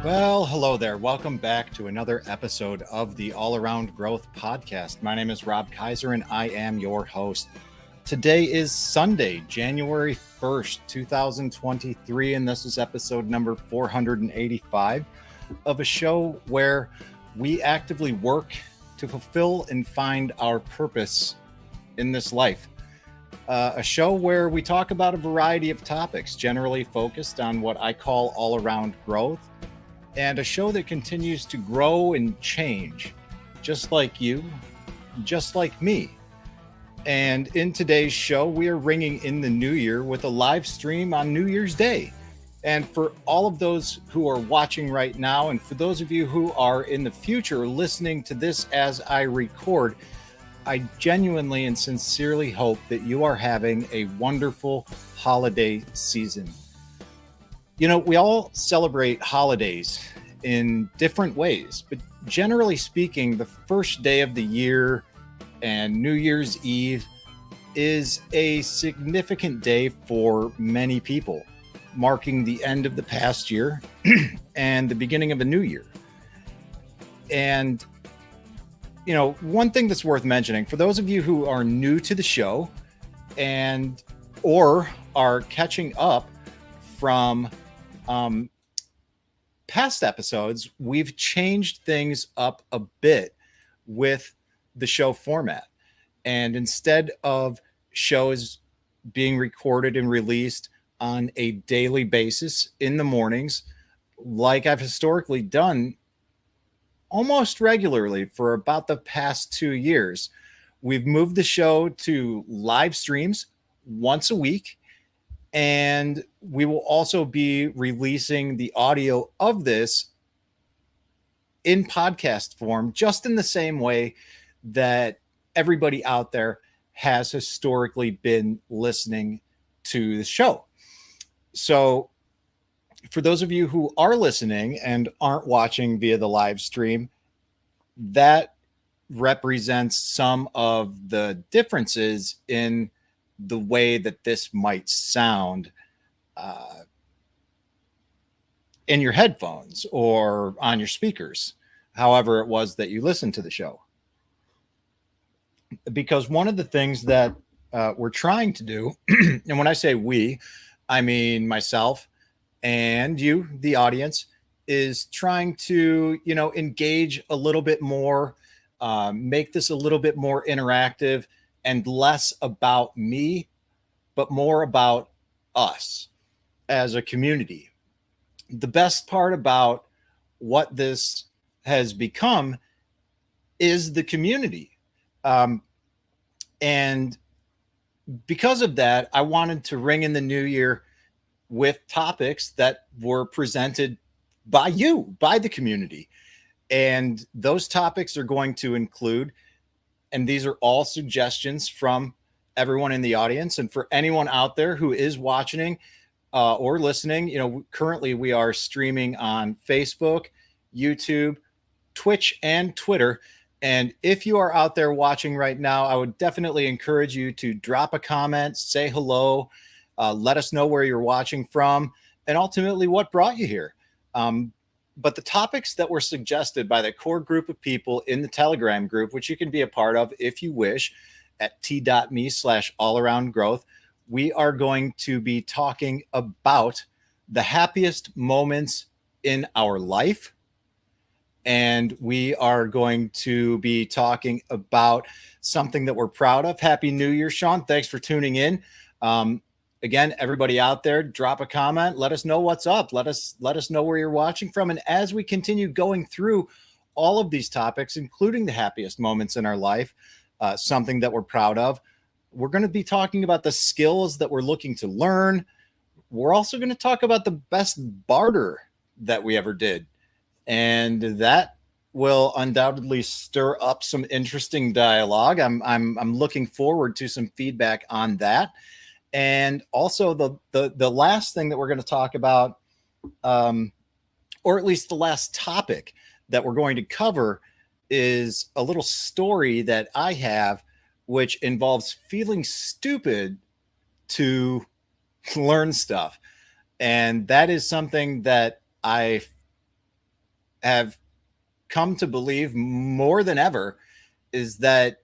Well, hello there. Welcome back to another episode of the All Around Growth Podcast. My name is Rob Kaiser and I am your host. Today is Sunday, January 1st, 2023, and this is episode number 485 of a show where we actively work to fulfill and find our purpose in this life. A show where we talk about a variety of topics, generally focused on what I call all around growth, and a show that continues to grow and change, just like you, just like me. And in today's show, we are ringing in the new year with a live stream on New Year's Day. And for all of those who are watching right now, and for those of you who are in the future listening to this as I record, I genuinely and sincerely hope that you are having a wonderful holiday season. You know, we all celebrate holidays in different ways, but generally speaking, the first day of the year and New Year's Eve is a significant day for many people, marking the end of the past year and the beginning of a new year. And, you know, one thing that's worth mentioning for those of you who are new to the show and or are catching up from past episodes, we've changed things up a bit with the show format. And instead of shows being recorded and released on a daily basis in the mornings, like I've historically done almost regularly for about the past 2 years, we've moved the show to live streams once a week. And we will also be releasing the audio of this in podcast form, just in the same way that everybody out there has historically been listening to the show. So for those of you who are listening and aren't watching via the live stream, that represents some of the differences in the way that this might sound in your headphones or on your speakers, however it was that you listened to the show. Because one of the things that we're trying to do, and when I say we, I mean myself and you, the audience, is trying to, you know, engage a little bit more, make this a little bit more interactive, and less about me, but more about us as a community. The best part about what this has become is the community. And because of that, I wanted to ring in the new year with topics that were presented by you, by the community. And those topics are going to include, and these are all suggestions from everyone in the audience. And for anyone out there who is watching or listening, you know, currently we are streaming on Facebook, YouTube, Twitch, and Twitter. And if you are out there watching right now, I would definitely encourage you to drop a comment, say hello, let us know where you're watching from, and ultimately what brought you here. But the topics that were suggested by the core group of people in the Telegram group, which you can be a part of if you wish, at t.me/allaroundgrowth, we are going to be talking about the happiest moments in our life. And we are going to be talking about something that we're proud of. Happy New Year, Sean. Thanks for tuning in. Again, everybody out there, drop a comment. Let us know what's up. Let us know where you're watching from. And as we continue going through all of these topics, including the happiest moments in our life, something that we're proud of, we're going to be talking about the skills that we're looking to learn. We're also going to talk about the best barter that we ever did. And that will undoubtedly stir up some interesting dialogue. I'm looking forward to some feedback on that. And also the last thing that we're going to talk about, or at least the last topic that we're going to cover, is a little story that I have, which involves feeling stupid to learn stuff. And that is something that I have come to believe more than ever is that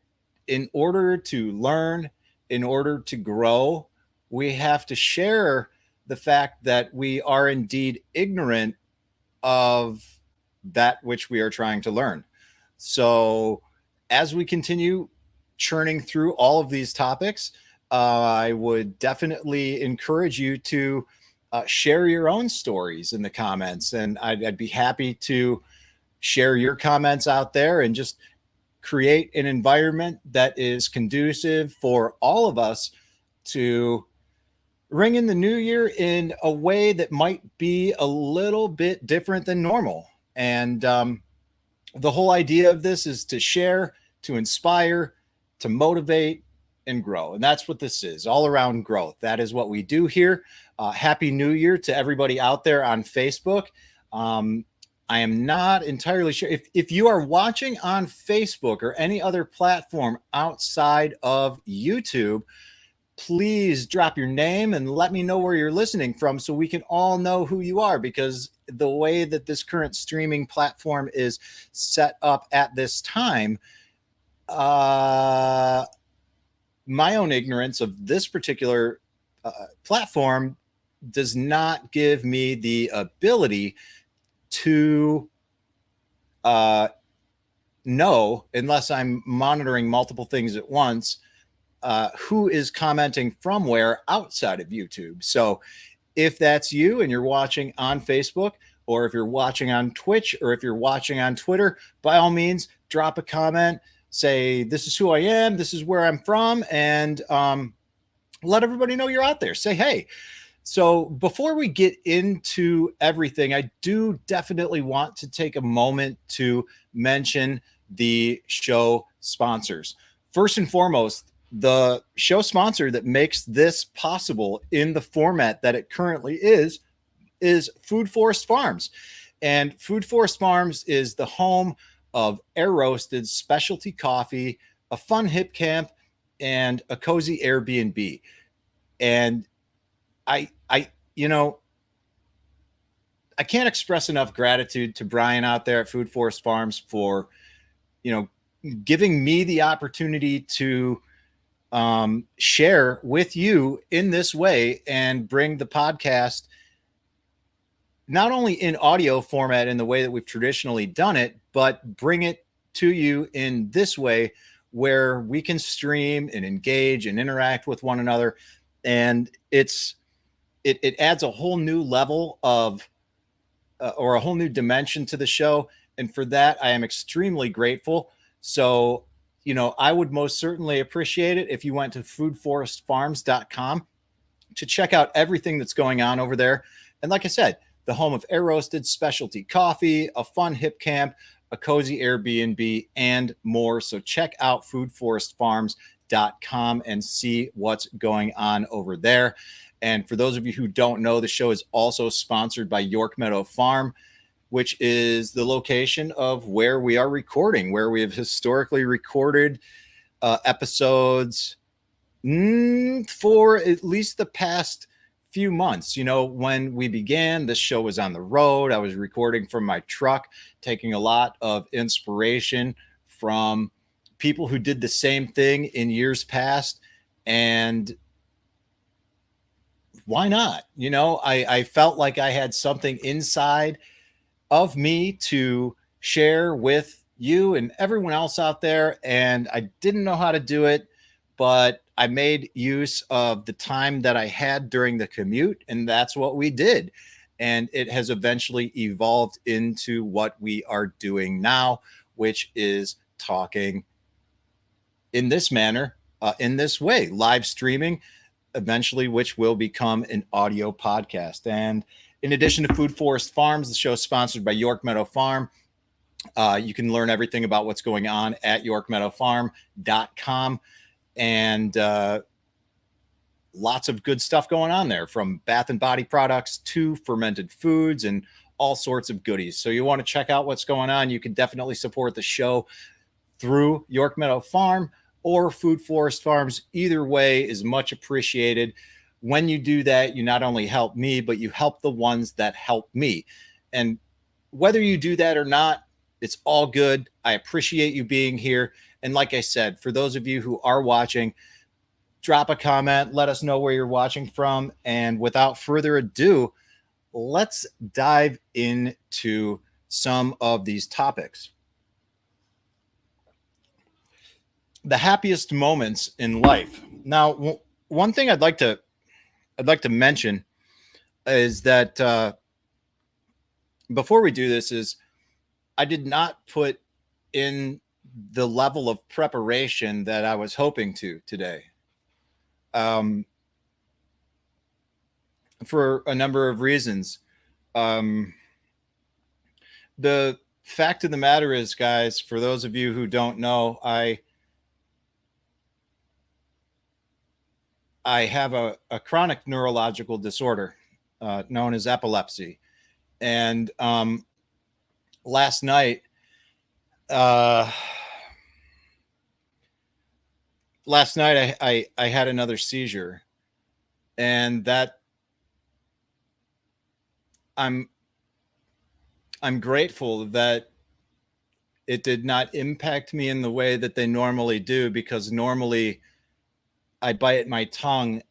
in order to learn, in order to grow, we have to share the fact that we are indeed ignorant of that which we are trying to learn. So, as we continue churning through all of these topics, I would definitely encourage you to share your own stories in the comments. And I'd be happy to share your comments out there and just create an environment that is conducive for all of us to ring in the new year in a way that might be a little bit different than normal. And the whole idea of this is to share, to inspire, to motivate, and grow. And that's what this is, all around growth. That is what we do here. Happy New Year to everybody out there on Facebook. I am not entirely sure if you are watching on Facebook or any other platform outside of YouTube, please drop your name and let me know where you're listening from so we can all know who you are, because the way that this current streaming platform is set up at this time, my own ignorance of this particular platform does not give me the ability to know, unless I'm monitoring multiple things at once, who is commenting from where outside of YouTube. So if that's you and you're watching on Facebook, or if you're watching on Twitch, or if you're watching on Twitter, by all means, drop a comment, say, this is who I am, this is where I'm from, and let everybody know you're out there. Say, hey. So before we get into everything, I do definitely want to take a moment to mention the show sponsors. First and foremost, the show sponsor that makes this possible in the format that it currently is Food Forest Farms. And Food Forest Farms is the home of air-roasted specialty coffee, a fun HipCamp, and a cozy Airbnb. And I can't express enough gratitude to Brian out there at Food Forest Farms for, giving me the opportunity to share with you in this way and bring the podcast not only in audio format in the way that we've traditionally done it, but bring it to you in this way where we can stream and engage and interact with one another. And it adds a whole new level of or a whole new dimension to the show. And for that, I am extremely grateful. So, I would most certainly appreciate it if you went to foodforestfarms.com to check out everything that's going on over there. And like I said, the home of air-roasted specialty coffee, a fun HipCamp, a cozy Airbnb, and more. So check out foodforestfarms.com and see what's going on over there. And for those of you who don't know, the show is also sponsored by York Meadow Farm, which is the location of where we are recording, where we have historically recorded episodes for at least the past few months. When we began, this show was on the road. I was recording from my truck, taking a lot of inspiration from people who did the same thing in years past. And why not? I felt like I had something inside of me to share with you and everyone else out there. And I didn't know how to do it, but I made use of the time that I had during the commute, and that's what we did. And it has eventually evolved into what we are doing now, which is talking in this manner, in this way, live streaming, eventually, which will become an audio podcast. And in addition to Food Forest Farms, the show is sponsored by York Meadow Farm. You can learn everything about what's going on at yorkmeadowfarm.com. And lots of good stuff going on there, from bath and body products to fermented foods and all sorts of goodies. So you want to check out what's going on. You can definitely support the show through York Meadow Farm or Food Forest Farms. Either way is much appreciated. When you do that, you not only help me, but you help the ones that help me. And whether you do that or not, it's all good. I appreciate you being here. And like I said, for those of you who are watching, drop a comment, let us know where you're watching from. And without further ado, let's dive into some of these topics. The happiest moments in life. Now, one thing I'd like to mention is that before we do this is I did not put in the level of preparation that I was hoping to today. For a number of reasons. The fact of the matter is, guys, for those of you who don't know, I have a chronic neurological disorder known as epilepsy. And last night, I had another seizure, and that I'm grateful that it did not impact me in the way that they normally do, because normally I bite my tongue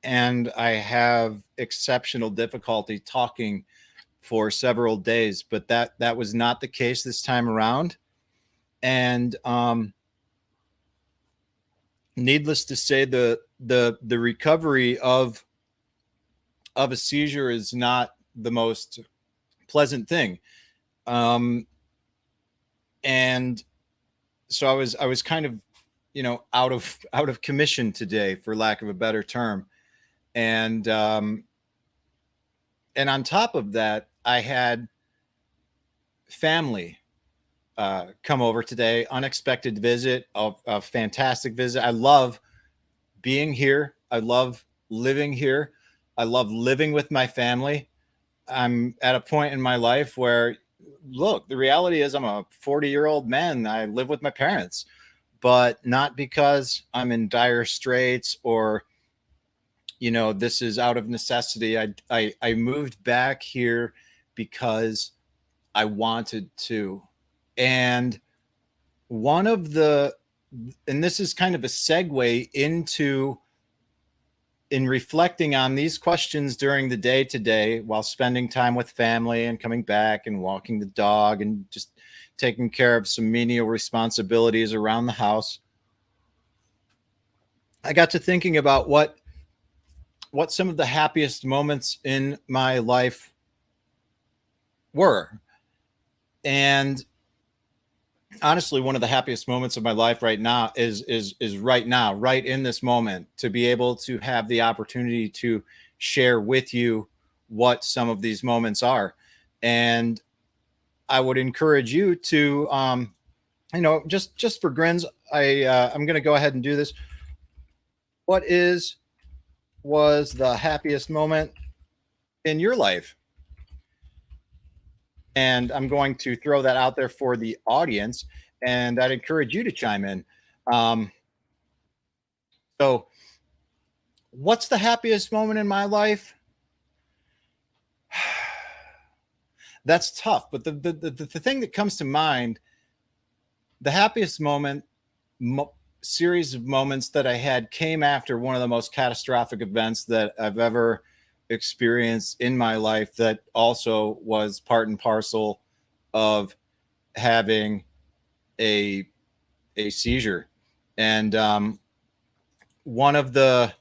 and I have exceptional difficulty talking for several days, but that was not the case this time around. And needless to say, the recovery of a seizure is not the most pleasant thing. And so I was kind of, out of commission today, for lack of a better term. And on top of that, I had family come over today, unexpected visit, a fantastic visit. I love being here. I love living here. I love living with my family. I'm at a point in my life where, look, the reality is I'm a 40-year-old man. I live with my parents, but not because I'm in dire straits or, this is out of necessity. I moved back here because I wanted to. And and this is kind of a segue in reflecting on these questions during the day today, while spending time with family and coming back and walking the dog and just taking care of some menial responsibilities around the house. I got to thinking about what some of the happiest moments in my life were. And honestly, one of the happiest moments of my life right now is right now, right in this moment, to be able to have the opportunity to share with you what some of these moments are. And I would encourage you to, just for grins, I'm going to go ahead and do this. What was the happiest moment in your life? And I'm going to throw that out there for the audience, and I'd encourage you to chime in. So what's the happiest moment in my life? That's tough. But the thing that comes to mind, the happiest series of moments that I had came after one of the most catastrophic events that I've ever experienced in my life, that also was part and parcel of having a seizure. And one of the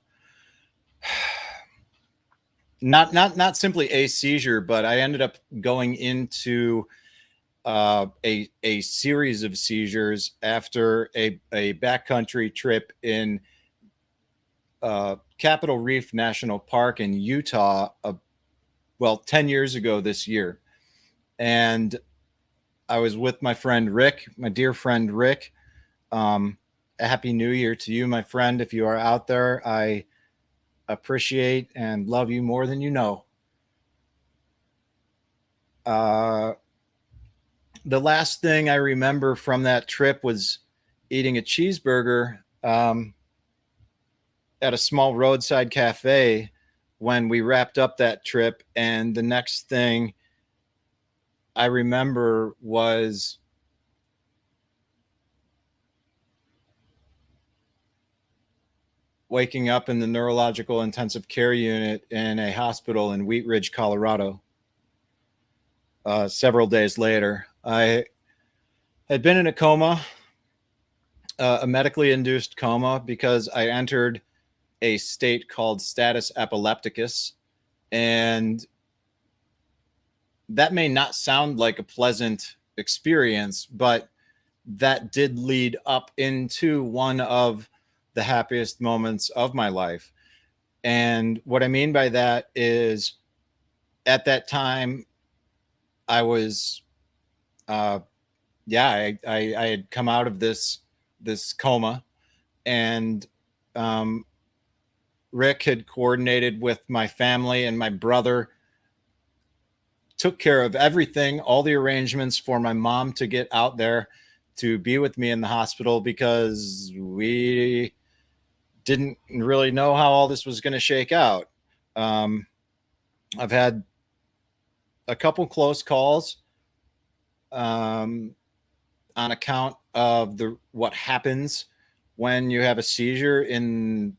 not simply a seizure, but I ended up going into a series of seizures after a backcountry trip in Capitol Reef National Park in Utah, 10 years ago this year. And I was with my friend Rick, my dear friend Rick. A happy New Year to you, my friend. If you are out there, I appreciate and love you more than you know. The last thing I remember from that trip was eating a cheeseburger at a small roadside cafe when we wrapped up that trip. And the next thing I remember was waking up in the neurological intensive care unit in a hospital in Wheat Ridge, Colorado. Several days later, I had been in a coma, a medically induced coma, because I entered a state called status epilepticus. And that may not sound like a pleasant experience, but that did lead up into one of the happiest moments of my life. And what I mean by that is, at that time, I was, I had come out of this coma, and Rick had coordinated with my family, and my brother took care of everything, all the arrangements for my mom to get out there to be with me in the hospital, because we didn't really know how all this was going to shake out. I've had a couple close calls on account of what happens when you have a seizure in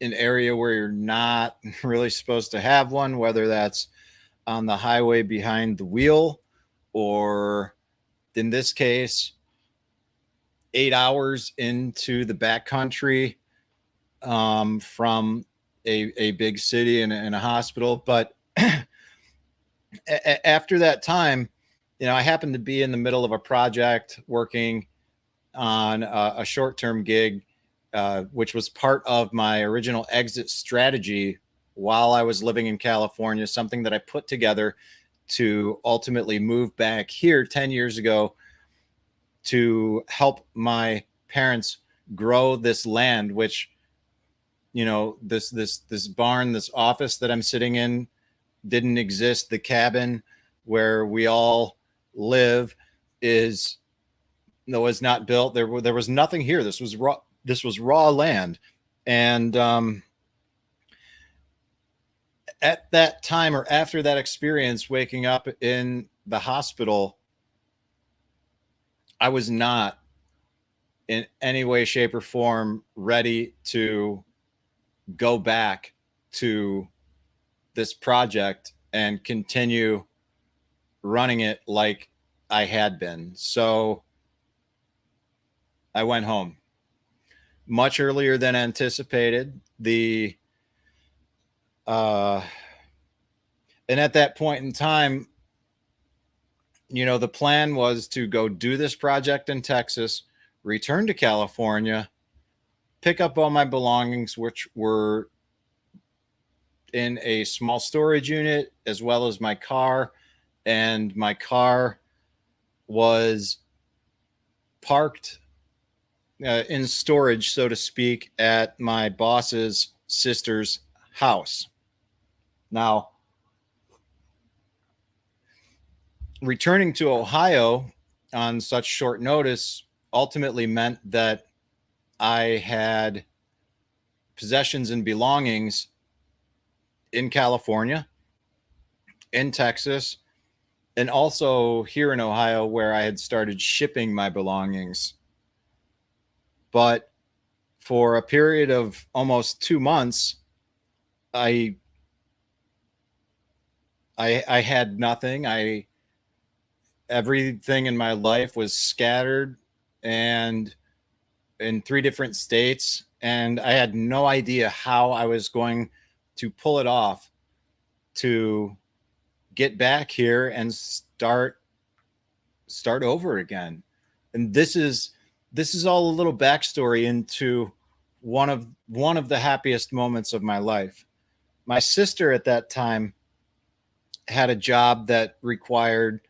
an area where you're not really supposed to have one, whether that's on the highway behind the wheel, or in this case, 8 hours into the backcountry from a big city and a hospital. But after that time, I happened to be in the middle of a project working on a short-term gig, which was part of my original exit strategy while I was living in California, something that I put together to ultimately move back here 10 years ago to help my parents grow this land, which, this barn, this office that I'm sitting in didn't exist. The cabin where we all live was not built. There was nothing here. This was raw land. And at that time, or after that experience, waking up in the hospital, I was not in any way, shape, or form ready to go back to this project and continue running it like I had been. So I went home much earlier than anticipated. And at that point in time, the plan was to go do this project in Texas, return to California, pick up all my belongings, which were in a small storage unit, as well as my car. And my car was parked in storage, so to speak, at my boss's sister's house. Now, returning to Ohio on such short notice ultimately meant that I had possessions and belongings in California, in Texas, and also here in Ohio, where I had started shipping my belongings. But for a period of almost 2 months, I had nothing. Everything in my life was scattered and in 3 different states, and I had no idea how I was going to pull it off to get back here and start over again. And this is all a little backstory into one of the happiest moments of my life. My sister at that time had a job that required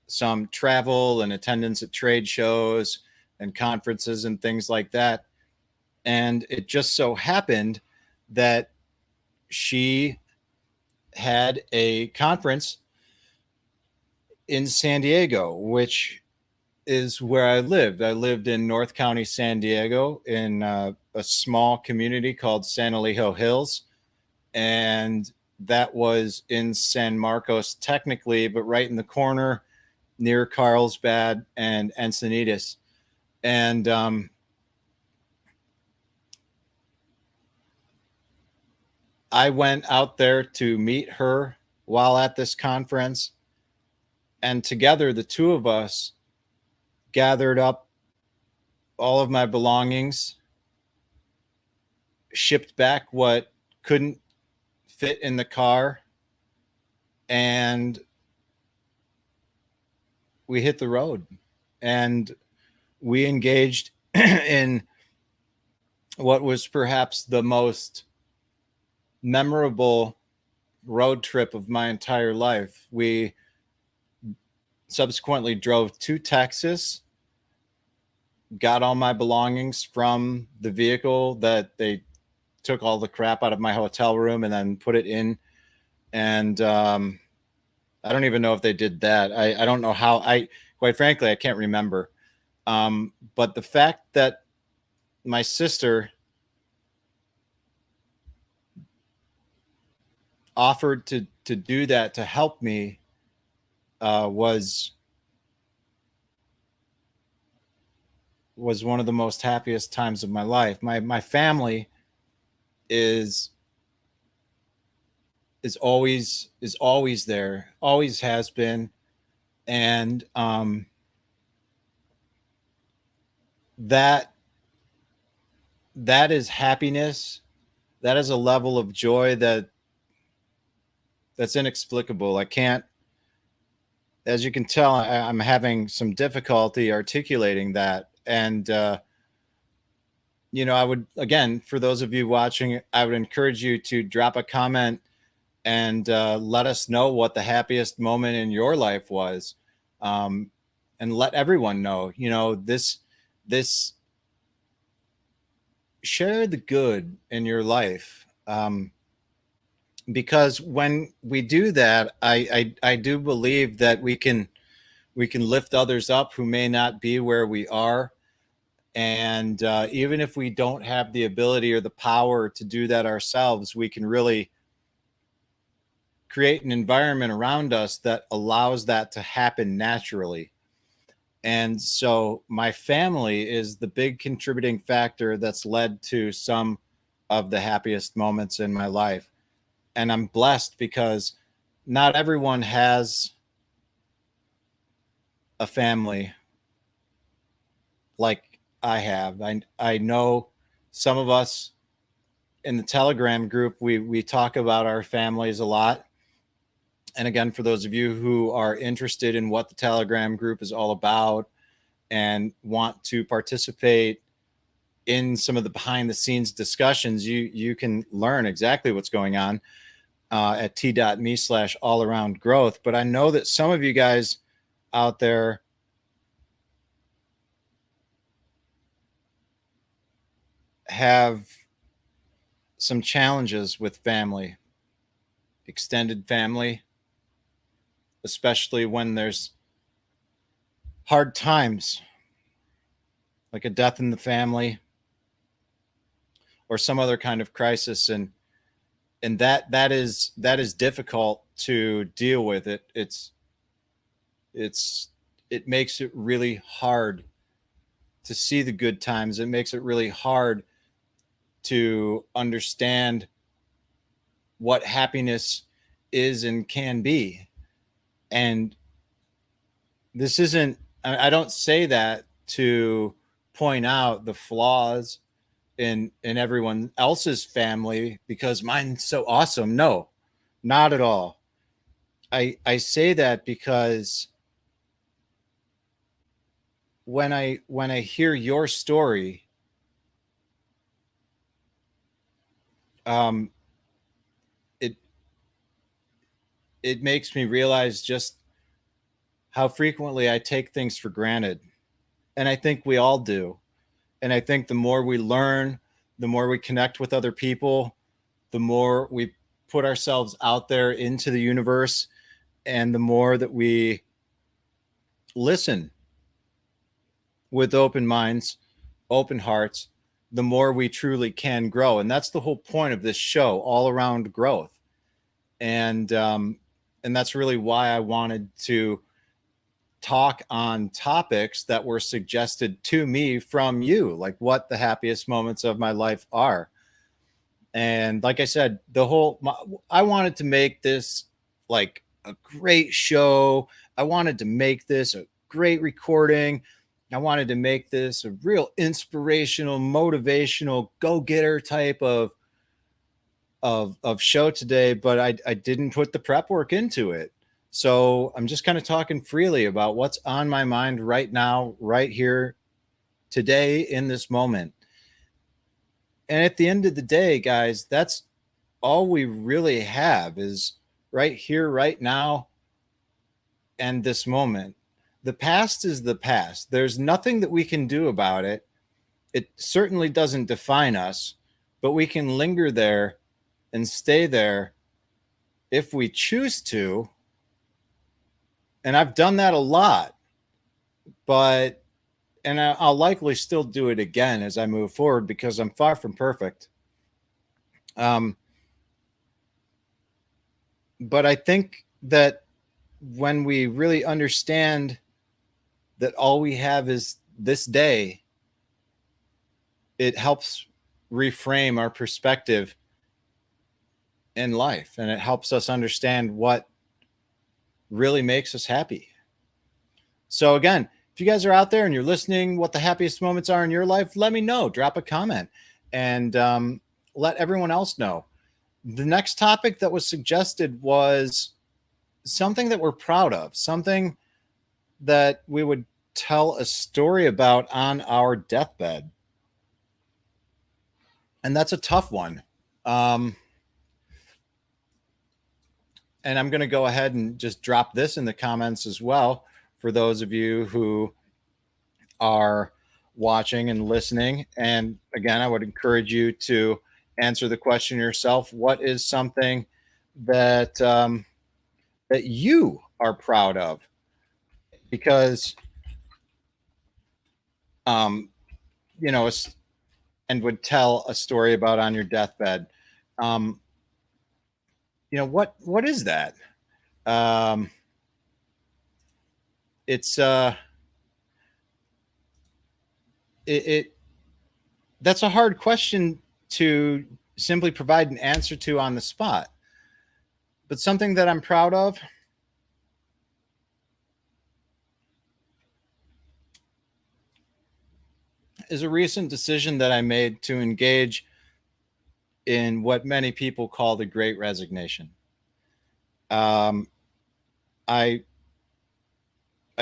some travel and attendance at trade shows and conferences and things like that. And it just so happened that she had a conference in San Diego, which is where I lived. I lived in North County, San Diego, in a small community called San Elijo Hills. And that was in San Marcos technically, but right in the corner near Carlsbad and Encinitas. And I went out there to meet her while at this conference. And together, the two of us gathered up all of my belongings, shipped back what couldn't fit in the car, and we hit the road. And we engaged in what was perhaps the most memorable road trip of my entire life. We subsequently drove to Texas, got all my belongings from the vehicle that they took all the crap out of my hotel room and then put it in. And I don't even know if they did that. I don't know how. Quite frankly, I can't remember. But the fact that my sister offered to do that to help me was one of the most happiest times of my life. My family is always there, always has been, and that is happiness. That is a level of joy that's inexplicable. I can't, as you can tell, I'm having some difficulty articulating that. And, I would, again, for those of you watching, I would encourage you to drop a comment and let us know what the happiest moment in your life was. And let everyone know, this, share the good in your life. Because when we do that, I do believe that we can lift others up who may not be where we are. And even if we don't have the ability or the power to do that ourselves, we can really create an environment around us that allows that to happen naturally. And so my family is the big contributing factor that's led to some of the happiest moments in my life. And I'm blessed because not everyone has a family like I have. I know some of us in the Telegram group, we talk about our families a lot. And again, for those of you who are interested in what the Telegram group is all about and want to participate in some of the behind the scenes discussions, you can learn exactly what's going on at t.me/allaroundgrowth. But I know that some of you guys out there have some challenges with family, extended family, especially when there's hard times, like a death in the family or some other kind of crisis. And that is difficult to deal with. It makes it really hard to see the good times. It makes it really hard to understand what happiness is and can be. And this isn't, I don't say that to point out the flaws in everyone else's family because mine's so awesome. No, not at all. I say that because when I hear your story, it makes me realize just how frequently I take things for granted. And I think we all do. And I think the more we learn, the more we connect with other people, the more we put ourselves out there into the universe, and the more that we listen with open minds, open hearts, the more we truly can grow. And that's the whole point of this show, all around growth. And that's really why I wanted to talk on topics that were suggested to me from you, like what the happiest moments of my life are. And like I said, I wanted to make this like a great show. I wanted to make this a great recording. I wanted to make this a real inspirational, motivational, go-getter type of show today, but I didn't put the prep work into it. So I'm just kind of talking freely about what's on my mind right now, right here, today, in this moment. And at the end of the day, guys, that's all we really have is right here, right now, and this moment. The past is the past. There's nothing that we can do about it. It certainly doesn't define us, but we can linger there and stay there if we choose to. And I've done that a lot, and I'll likely still do it again as I move forward because I'm far from perfect. But I think that when we really understand that all we have is this day, it helps reframe our perspective in life, and it helps us understand what really makes us happy. So again, if you guys are out there and you're listening, what the happiest moments are in your life, let me know. Drop a comment and let everyone else know. The next topic that was suggested was something that we're proud of, something that we would tell a story about on our deathbed. And that's a tough one. And I'm going to go ahead and just drop this in the comments as well for those of you who are watching and listening. And again, I would encourage you to answer the question yourself. What is something that that you are proud of? Because you know, and would tell a story about on your deathbed. You know, what is that? It's it that's a hard question to simply provide an answer to on the spot. But something that I'm proud of is a recent decision that I made to engage in what many people call the Great Resignation. I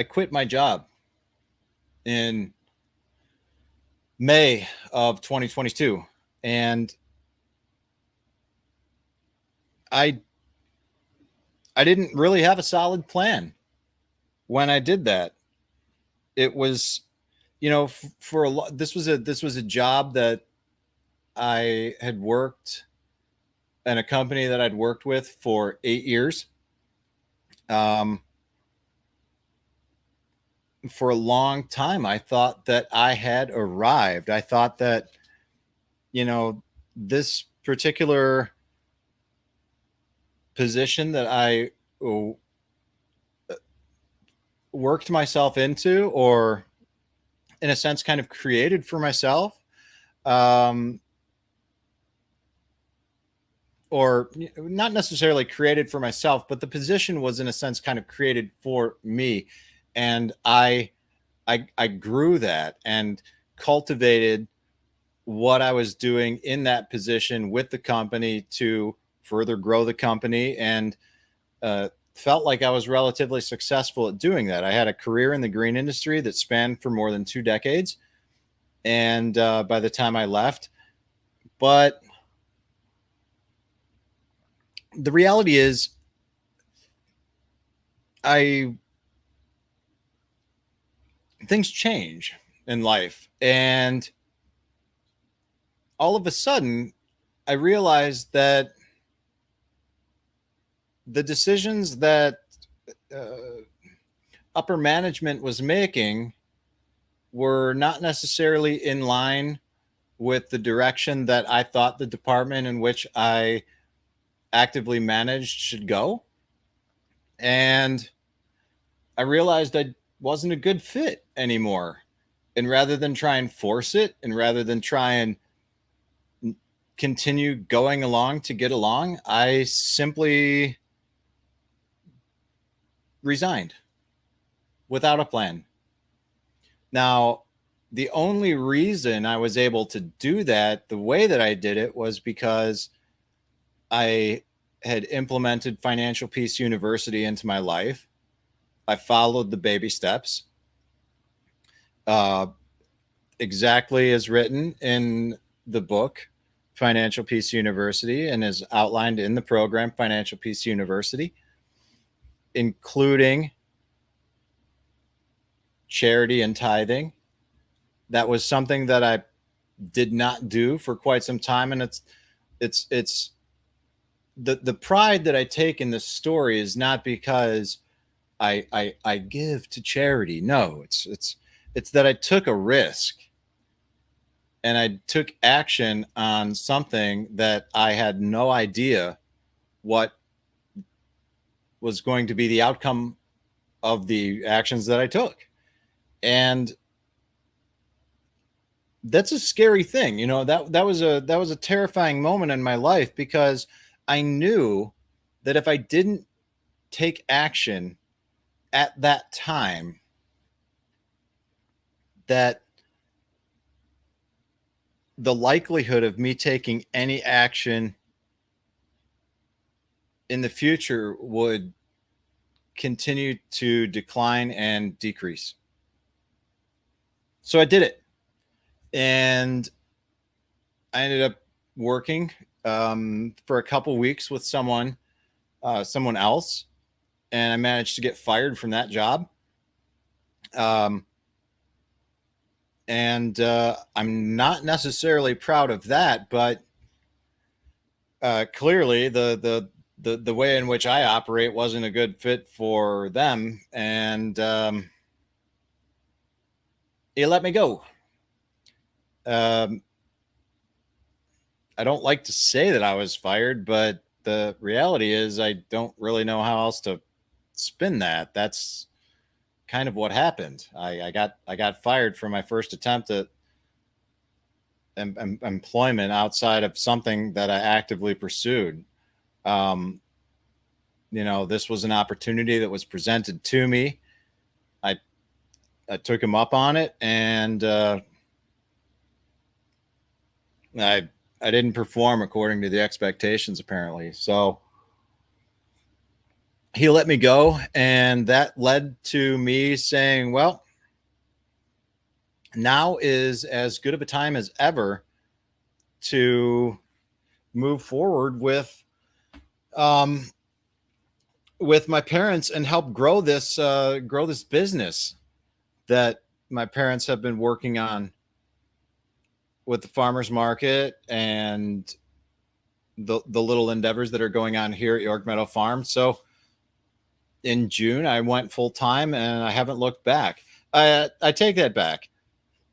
quit my job in May of 2022, and I didn't really have a solid plan when I did that. It was, you know, for a lot. This was a job that I had worked in a company that I'd worked with for 8 years. For a long time, I thought that I had arrived. I thought that, you know, this particular position that I worked myself into, or in a sense, kind of created for myself, or not necessarily created for myself, but the position was in a sense kind of created for me. And I grew that and cultivated what I was doing in that position with the company to further grow the company, and felt like I was relatively successful at doing that. I had a career in the green industry that spanned for more than 2 decades. And by the time I left, but the reality is things change in life. And all of a sudden, I realized that the decisions that upper management was making were not necessarily in line with the direction that I thought the department in which I actively managed should go. And I realized I wasn't a good fit anymore. And rather than try and force it, and rather than try and continue going along to get along, I simply resigned without a plan. Now, the only reason I was able to do that the way that I did it was because I had implemented Financial Peace University into my life. I followed the baby steps exactly as written in the book, Financial Peace University, and as outlined in the program, Financial Peace University, including charity and tithing. That was something that I did not do for quite some time. And it's the pride that I take in this story is not because I give to charity. No, it's that I took a risk and I took action on something that I had no idea what was going to be the outcome of the actions that I took. And that's a scary thing. You know, that was a terrifying moment in my life, because I knew that if I didn't take action at that time, that the likelihood of me taking any action in the future would continue to decline and decrease. So I did it. And I ended up working for a couple weeks with someone else, and I managed to get fired from that job. And I'm not necessarily proud of that, but clearly the way in which I operate wasn't a good fit for them, and he let me go. I don't like to say that I was fired, but the reality is I don't really know how else to spin that. That's kind of what happened. I got fired from my first attempt at employment outside of something that I actively pursued. This was an opportunity that was presented to me. I took him up on it, and I didn't perform according to the expectations, apparently. So he let me go, and that led to me saying, well, now is as good of a time as ever to move forward with my parents and help grow this business that my parents have been working on with the farmers market and the little endeavors that are going on here at York Meadow Farm. So in June, I went full time, and I haven't looked back. I take that back.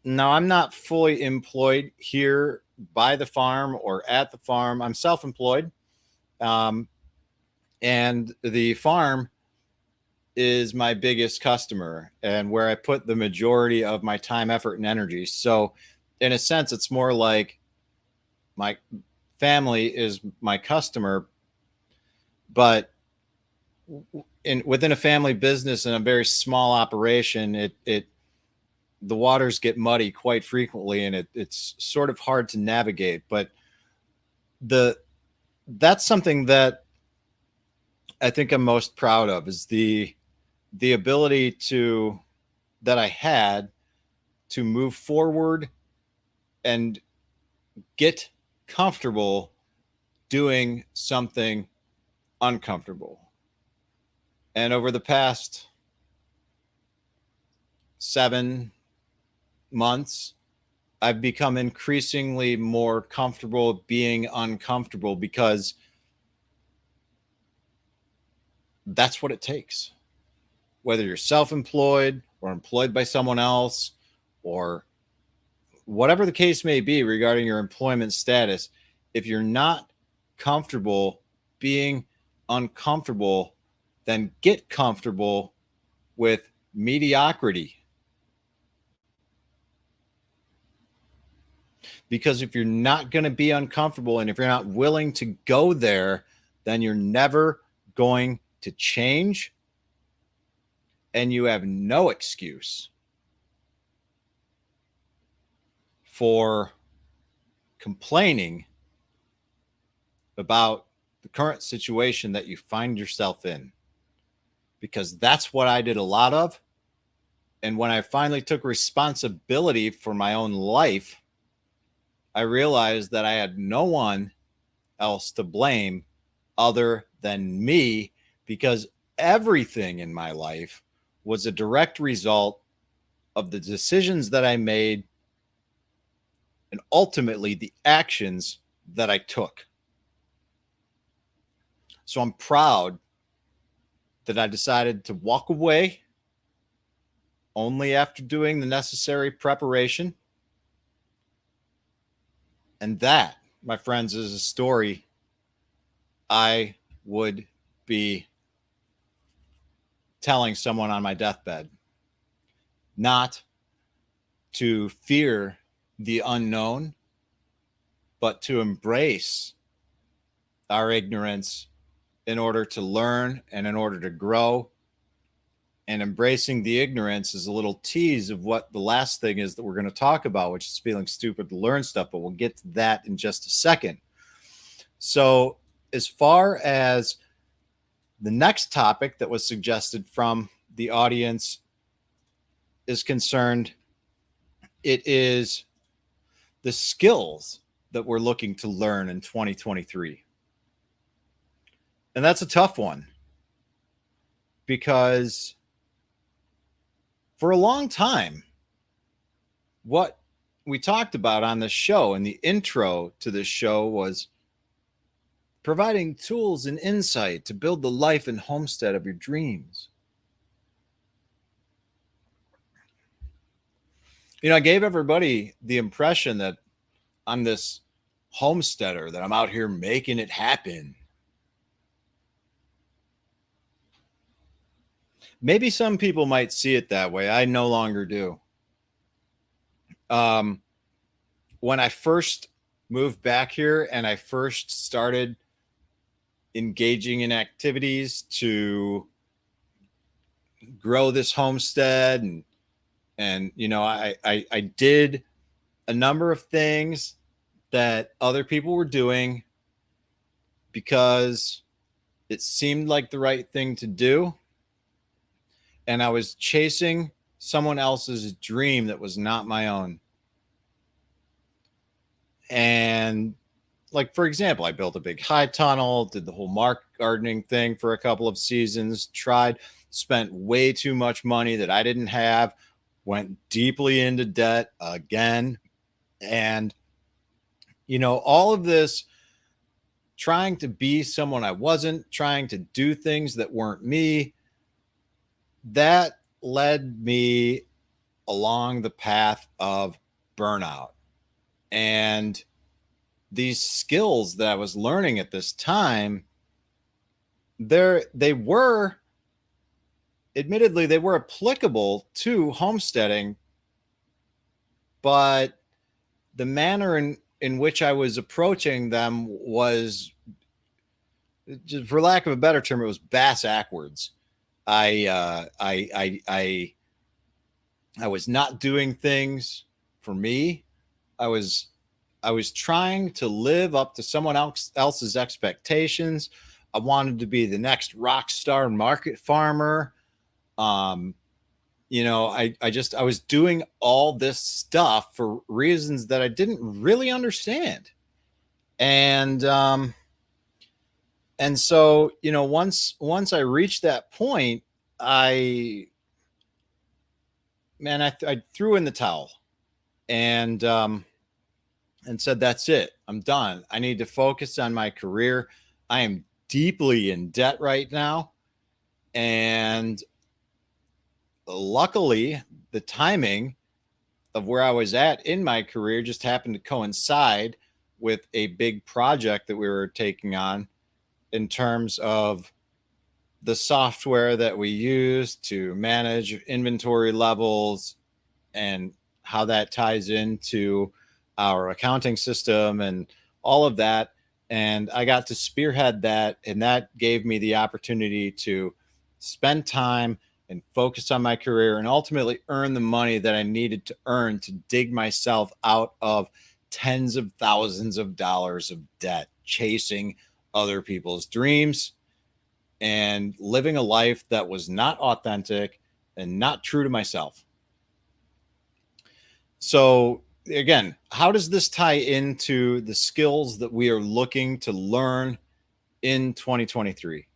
Now, I'm not fully employed here by the farm or at the farm. I'm self-employed. And the farm is my biggest customer and where I put the majority of my time, effort, and energy. So in a sense, it's more like my family is my customer, but within a family business and a very small operation, the waters get muddy quite frequently, and it's sort of hard to navigate. But that's something that I think I'm most proud of, is the ability that I had to move forward and get comfortable doing something uncomfortable. And over the past 7 months, I've become increasingly more comfortable being uncomfortable, because that's what it takes. Whether you're self-employed or employed by someone else, or whatever the case may be regarding your employment status, if you're not comfortable being uncomfortable, then get comfortable with mediocrity. Because if you're not going to be uncomfortable and if you're not willing to go there, then you're never going to change, and you have no excuse for complaining about the current situation that you find yourself in, because that's what I did a lot of. And when I finally took responsibility for my own life, I realized that I had no one else to blame other than me, because everything in my life was a direct result of the decisions that I made and ultimately the actions that I took. So I'm proud that I decided to walk away only after doing the necessary preparation. And that, my friends, is a story I would be telling someone on my deathbed. Not to fear the unknown, but to embrace our ignorance in order to learn and in order to grow. And embracing the ignorance is a little tease of what the last thing is that we're going to talk about, which is feeling stupid to learn stuff, but we'll get to that in just a second. So as far as the next topic that was suggested from the audience is concerned, it is the skills that we're looking to learn in 2023. And that's a tough one, because for a long time, what we talked about on the show and the intro to this show was providing tools and insight to build the life and homestead of your dreams. You know, I gave everybody the impression that I'm this homesteader, that I'm out here making it happen. Maybe some people might see it that way. I no longer do. When I first moved back here and I first started engaging in activities to grow this homestead, and you know, I did a number of things that other people were doing because it seemed like the right thing to do. And I was chasing someone else's dream that was not my own. And like, for example, I built a big high tunnel, did the whole market gardening thing for a couple of seasons, spent way too much money that I didn't have, went deeply into debt again. And, you know, all of this, trying to be someone I wasn't, trying to do things that weren't me, that led me along the path of burnout. And these skills that I was learning at this time, they were applicable to homesteading, but the manner in which I was approaching them was, just for lack of a better term, it was bass-ackwards. I was not doing things for me. I was trying to live up to someone else's expectations. I wanted to be the next rock star market farmer. You know, I was doing all this stuff for reasons that I didn't really understand. And so, you know, once I reached that point, I threw in the towel and said, that's it. I'm done. I need to focus on my career. I am deeply in debt right now. And luckily, the timing of where I was at in my career just happened to coincide with a big project that we were taking on. in terms of the software that we use to manage inventory levels and how that ties into our accounting system and all of that. And I got to spearhead that, and that gave me the opportunity to spend time and focus on my career and ultimately earn the money that I needed to earn to dig myself out of tens of thousands of dollars of debt, chasing other people's dreams and living a life that was not authentic and not true to myself. So, again, how does this tie into the skills that we are looking to learn in 2023?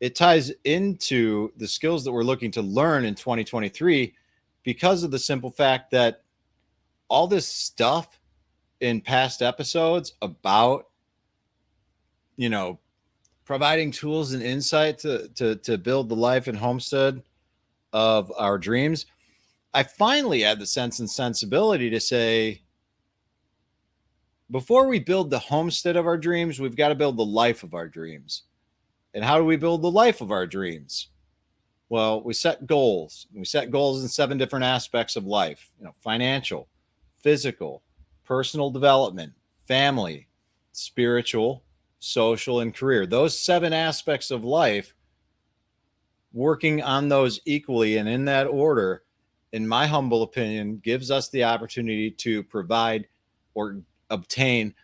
It ties into the skills that we're looking to learn in 2023 because of the simple fact that all this stuff in past episodes about, providing tools and insight to build the life and homestead of our dreams, I finally had the sense and sensibility to say, before we build the homestead of our dreams, we've got to build the life of our dreams. And how do we build the life of our dreams? Well, we set goals. We set goals in 7 different aspects of life, financial, physical, personal development, family, spiritual, social, and career. Those 7 aspects of life, working on those equally and in that order, in my humble opinion, gives us the opportunity to provide or obtain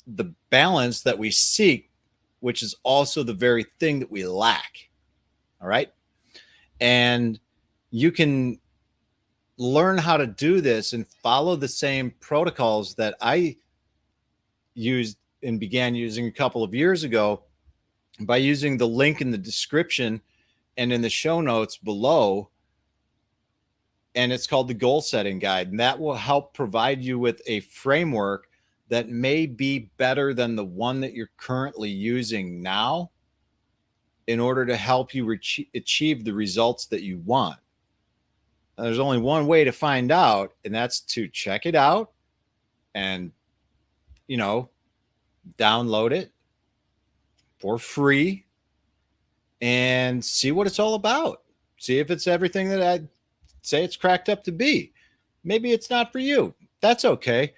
the balance that we seek, which is also the very thing that we lack. All right. And you can learn how to do this and follow the same protocols that I used and began using a couple of years ago by using the link in the description and in the show notes below. And it's called the Goal Setting Guide. And that will help provide you with a framework that may be better than the one that you're currently using now in order to help you achieve the results that you want. Now, there's only one way to find out, and that's to check it out and, download it for free and see what it's all about. See if it's everything that I'd say it's cracked up to be. Maybe it's not for you. That's okay.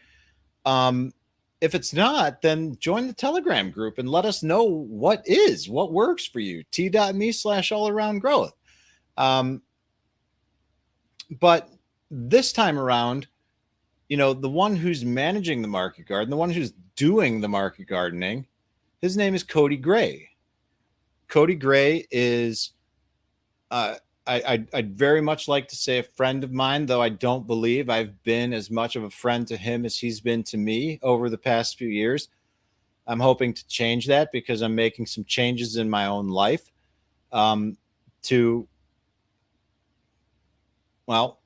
If it's not, then join the Telegram group and let us know what works for you. t.me/allaroundgrowth. But this time around, the one who's managing the market garden, the one who's doing the market gardening, his name is Cody Gray. Cody Gray is, I'd very much like to say a friend of mine, though I don't believe I've been as much of a friend to him as he's been to me over the past few years. I'm hoping to change that because I'm making some changes in my own life to, well,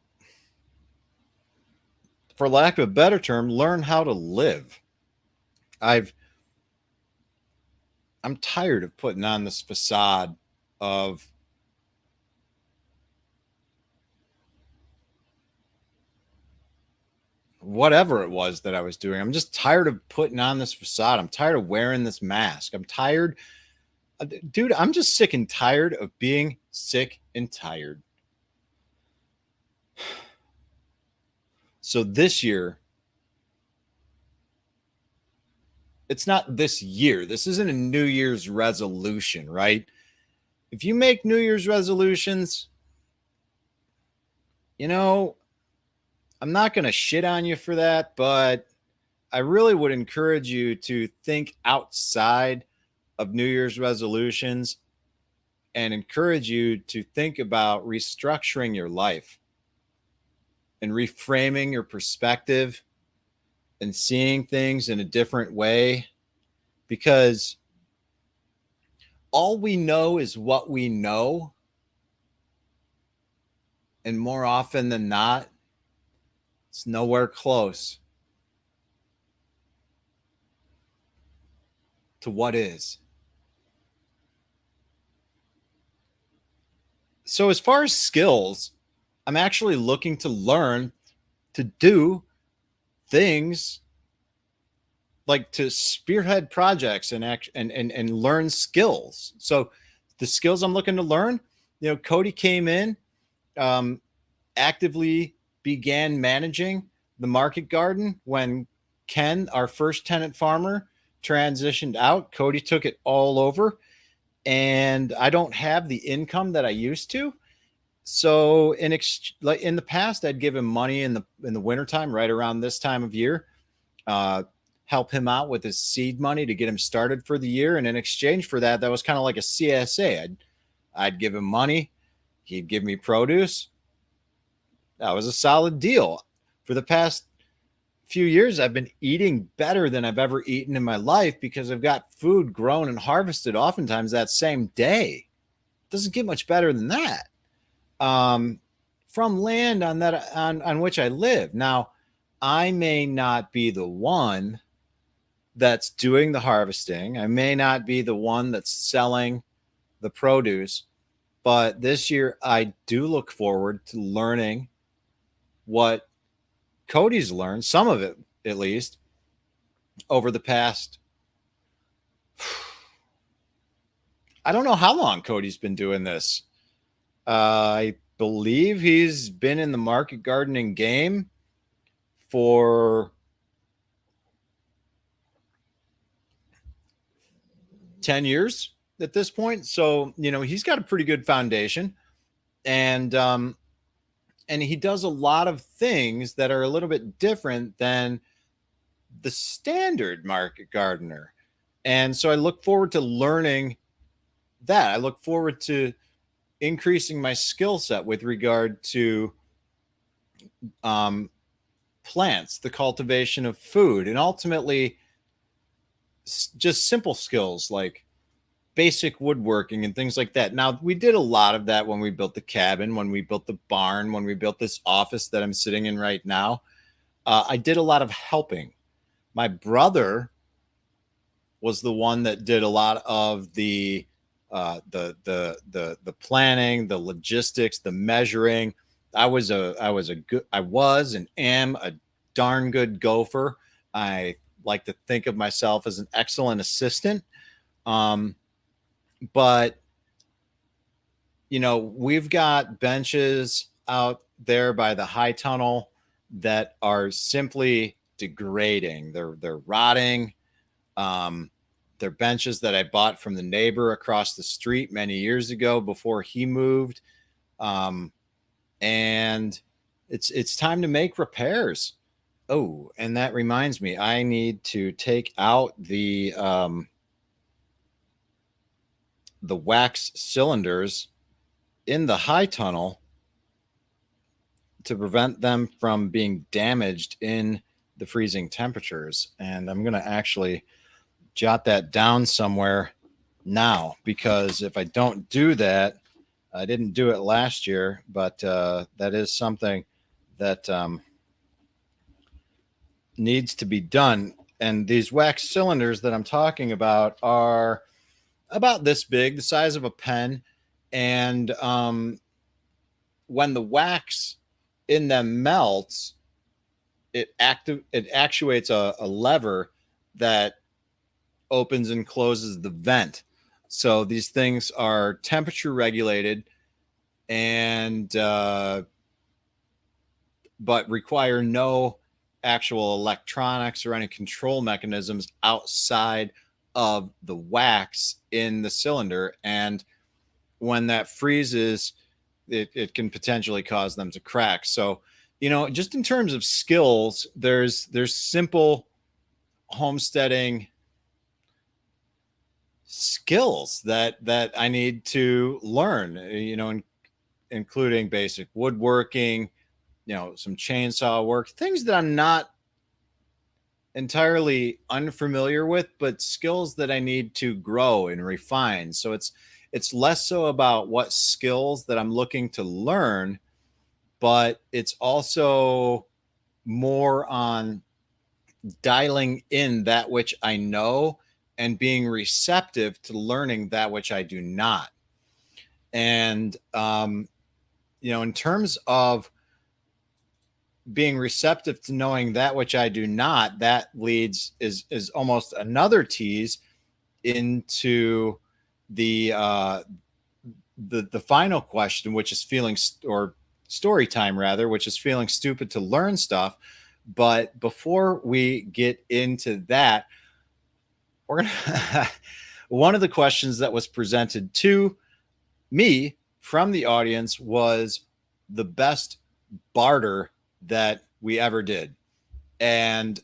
for lack of a better term, learn how to live. I'm tired of putting on this facade of whatever it was that I was doing. I'm just tired of putting on this facade. I'm tired of wearing this mask. I'm tired. Dude, I'm just sick and tired of being sick and tired. So this year, it's not this year. This isn't a New Year's resolution, right? If you make New Year's resolutions, I'm not going to shit on you for that, but I really would encourage you to think outside of New Year's resolutions and encourage you to think about restructuring your life and reframing your perspective and seeing things in a different way, because all we know is what we know. And more often than not, it's nowhere close to what is. So as far as skills, I'm actually looking to learn to do things like to spearhead projects and learn skills. So the skills I'm looking to learn, Cody came in, actively began managing the market garden when Ken, our first tenant farmer, transitioned out. Cody took it all over, and I don't have the income that I used to. So like in the past, I'd give him money in the wintertime, right around this time of year, help him out with his seed money to get him started for the year. And in exchange for that, that was kind of like a CSA. I'd give him money. He'd give me produce. That was a solid deal. For the past few years, I've been eating better than I've ever eaten in my life because I've got food grown and harvested oftentimes that same day. It doesn't get much better than that. From land on which I live. Now, I may not be the one that's doing the harvesting. I may not be the one that's selling the produce, but this year I do look forward to learning what Cody's learned, some of it at least, over the past, I don't know how long Cody's been doing this. I believe he's been in the market gardening game for 10 years at this point. So, he's got a pretty good foundation, and he does a lot of things that are a little bit different than the standard market gardener. And so I look forward to learning that. I look forward to increasing my skill set with regard to plants, the cultivation of food, and ultimately just simple skills like basic woodworking and things like that. Now, we did a lot of that when we built the cabin, when we built the barn, when we built this office that I'm sitting in right now. I did a lot of helping. My brother was the one that did a lot of the planning, the logistics, the measuring. I was and am a darn good gopher. I like to think of myself as an excellent assistant. But we've got benches out there by the high tunnel that are simply degrading. They're rotting. They're benches that I bought from the neighbor across the street many years ago before he moved. And it's time to make repairs. Oh, and that reminds me, I need to take out the wax cylinders in the high tunnel to prevent them from being damaged in the freezing temperatures. And I'm going to actually jot that down somewhere now, because if I don't do that, I didn't do it last year, but that is something that needs to be done. And these wax cylinders that I'm talking about are about this big, the size of a pen. And when the wax in them melts, it actuates a lever that opens and closes the vent. So these things are temperature regulated and but require no actual electronics or any control mechanisms outside of the wax in the cylinder. And when that freezes, it can potentially cause them to crack. So, just in terms of skills, there's simple homesteading skills that I need to learn, including basic woodworking, some chainsaw work, things that I'm not entirely unfamiliar with, but skills that I need to grow and refine. So it's less so about what skills that I'm looking to learn, but it's also more on dialing in that which I know and being receptive to learning that which I do not. And, in terms of being receptive to knowing that which I do not, that leads is almost another tease into the final question, which is or story time rather, which is feeling stupid to learn stuff. But before we get into that, we're gonna one of the questions that was presented to me from the audience was the best barter that we ever did. And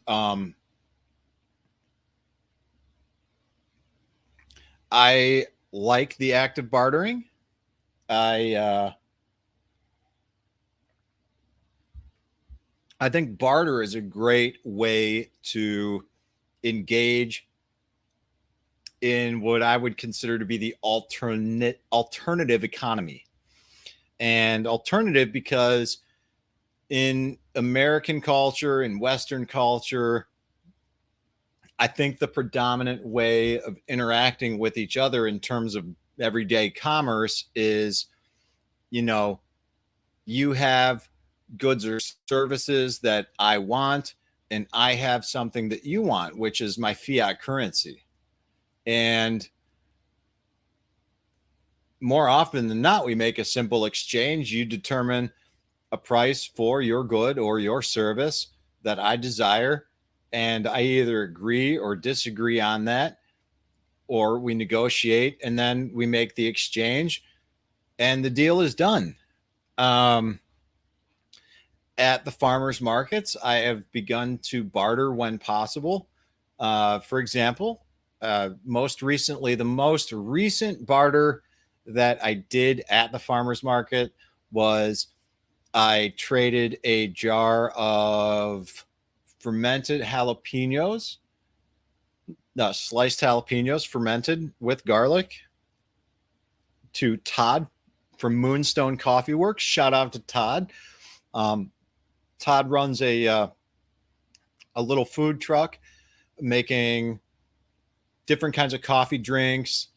I like the act of bartering. I think barter is a great way to engage in what I would consider to be the alternative economy. And alternative because in American culture, in Western culture, I think the predominant way of interacting with each other in terms of everyday commerce is, you have goods or services that I want, and I have something that you want, which is my fiat currency. And more often than not, we make a simple exchange. You determine a price for your good or your service that I desire, and I either agree or disagree on that, or we negotiate, and then we make the exchange, and the deal is done. At the farmers markets, I have begun to barter when possible. For example, the most recent barter that I did at the farmers market was I traded a jar of fermented jalapenos, sliced jalapenos fermented with garlic, to Todd from Moonstone Coffee Works. Shout out to Todd. Todd runs a little food truck making different kinds of coffee drinks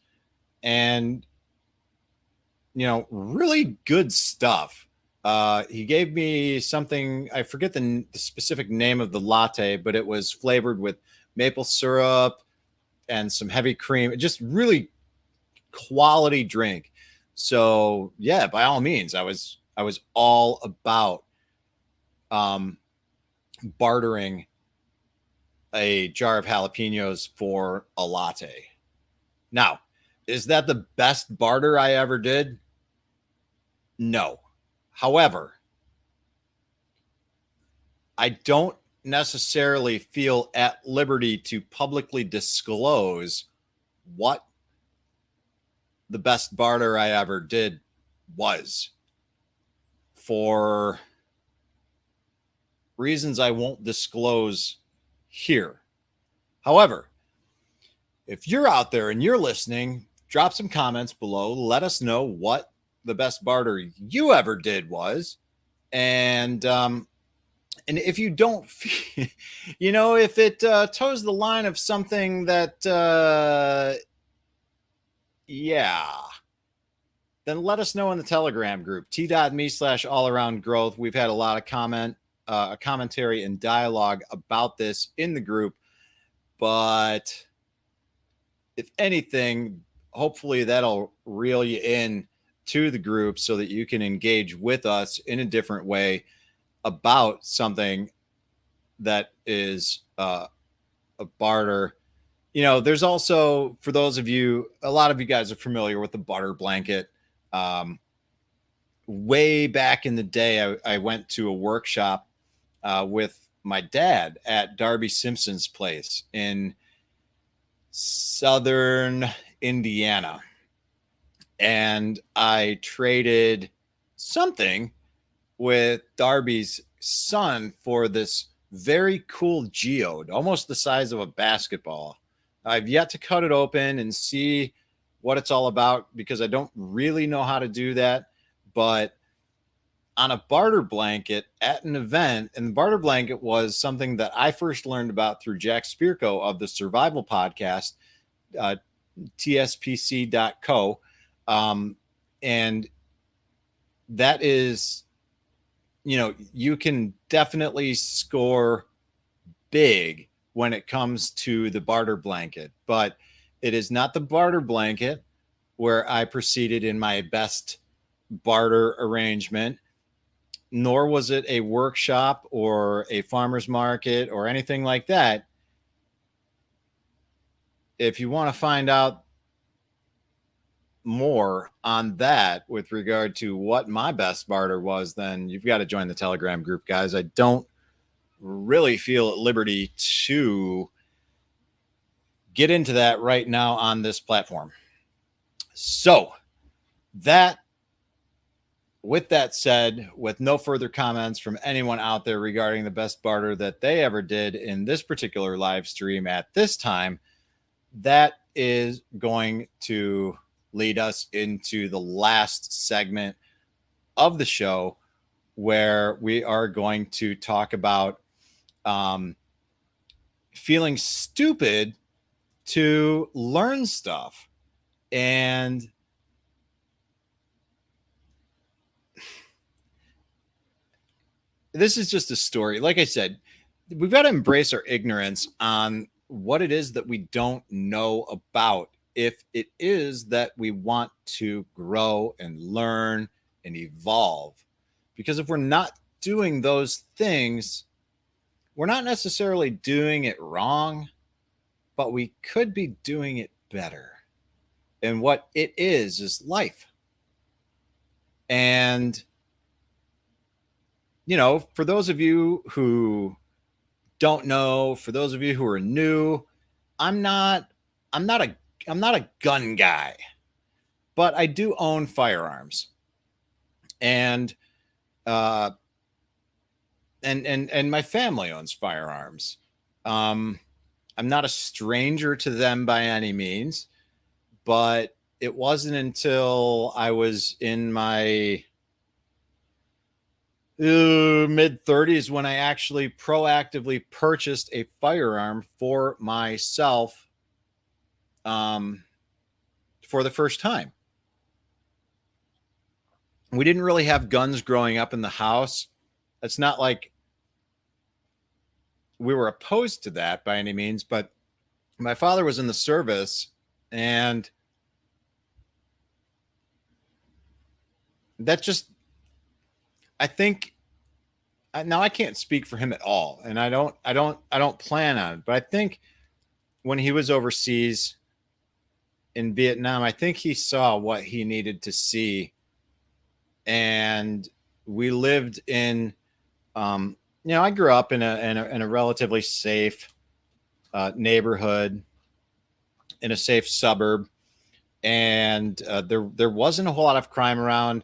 and, really good stuff. He gave me something, I forget the specific name of the latte, but it was flavored with maple syrup and some heavy cream. Just really quality drink. So yeah, by all means, I was all about bartering a jar of jalapenos for a latte. Now, is that the best barter I ever did? No. However, I don't necessarily feel at liberty to publicly disclose what the best barter I ever did was, for reasons I won't disclose here. However, if you're out there and you're listening, drop some comments below. Let us know what the best barter you ever did was. And if you don't, if it toes the line of something that, then let us know in the Telegram group, t.me/allaroundgrowth. We've had a lot of commentary and dialogue about this in the group. But if anything, hopefully that'll reel you in to the group so that you can engage with us in a different way about something that is a barter. There's also, for those of you, a lot of you guys are familiar with the butter blanket. Way back in the day, I went to a workshop with my dad at Darby Simpson's place in southern Indiana. And I traded something with Darby's son for this very cool geode, almost the size of a basketball. I've yet to cut it open and see what it's all about because I don't really know how to do that. But on a barter blanket at an event, and the barter blanket was something that I first learned about through Jack Spirko of the Survival Podcast, tspc.co. And that is, you can definitely score big when it comes to the barter blanket, but it is not the barter blanket where I proceeded in my best barter arrangement, nor was it a workshop or a farmer's market or anything like that. If you want to find out more on that with regard to what my best barter was, then you've got to join the Telegram group, guys. I don't really feel at liberty to get into that right now on this platform. So that with that said, with no further comments from anyone out there regarding the best barter that they ever did in this particular live stream at this time, that is going to lead us into the last segment of the show, where we are going to talk about feeling stupid to learn stuff. And this is just a story. Like I said, we've got to embrace our ignorance on what it is that we don't know about, if it is that we want to grow and learn and evolve. Because if we're not doing those things, we're not necessarily doing it wrong, but we could be doing it better. And what it is life. And, for those of you who don't know, for those of you who are new, I'm not a gun guy, but I do own firearms. And and my family owns firearms. I'm not a stranger to them by any means, but it wasn't until I was in my mid 30s when I actually proactively purchased a firearm for myself for the first time. We didn't really have guns growing up in the house. It's not like we were opposed to that by any means, but my father was in the service, and that just, I think, now I can't speak for him at all, and I don't plan on it, but I think when he was overseas in Vietnam, I think he saw what he needed to see. And we lived in, I grew up in a relatively safe neighborhood, in a safe suburb, and there wasn't a whole lot of crime around.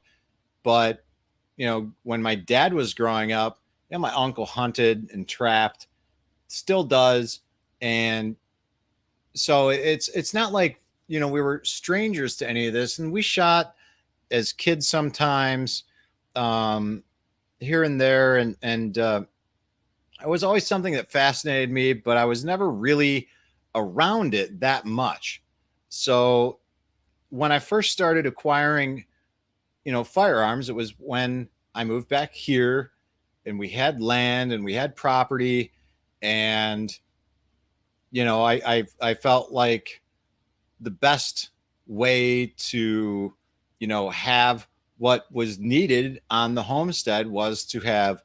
But when my dad was growing up, my uncle hunted and trapped, still does, and so it's not like we were strangers to any of this. And we shot as kids sometimes, here and there, and it was always something that fascinated me, but I was never really around it that much. So when I first started acquiring, firearms, it was when I moved back here and we had land and we had property, and I felt like the best way to have what was needed on the homestead was to have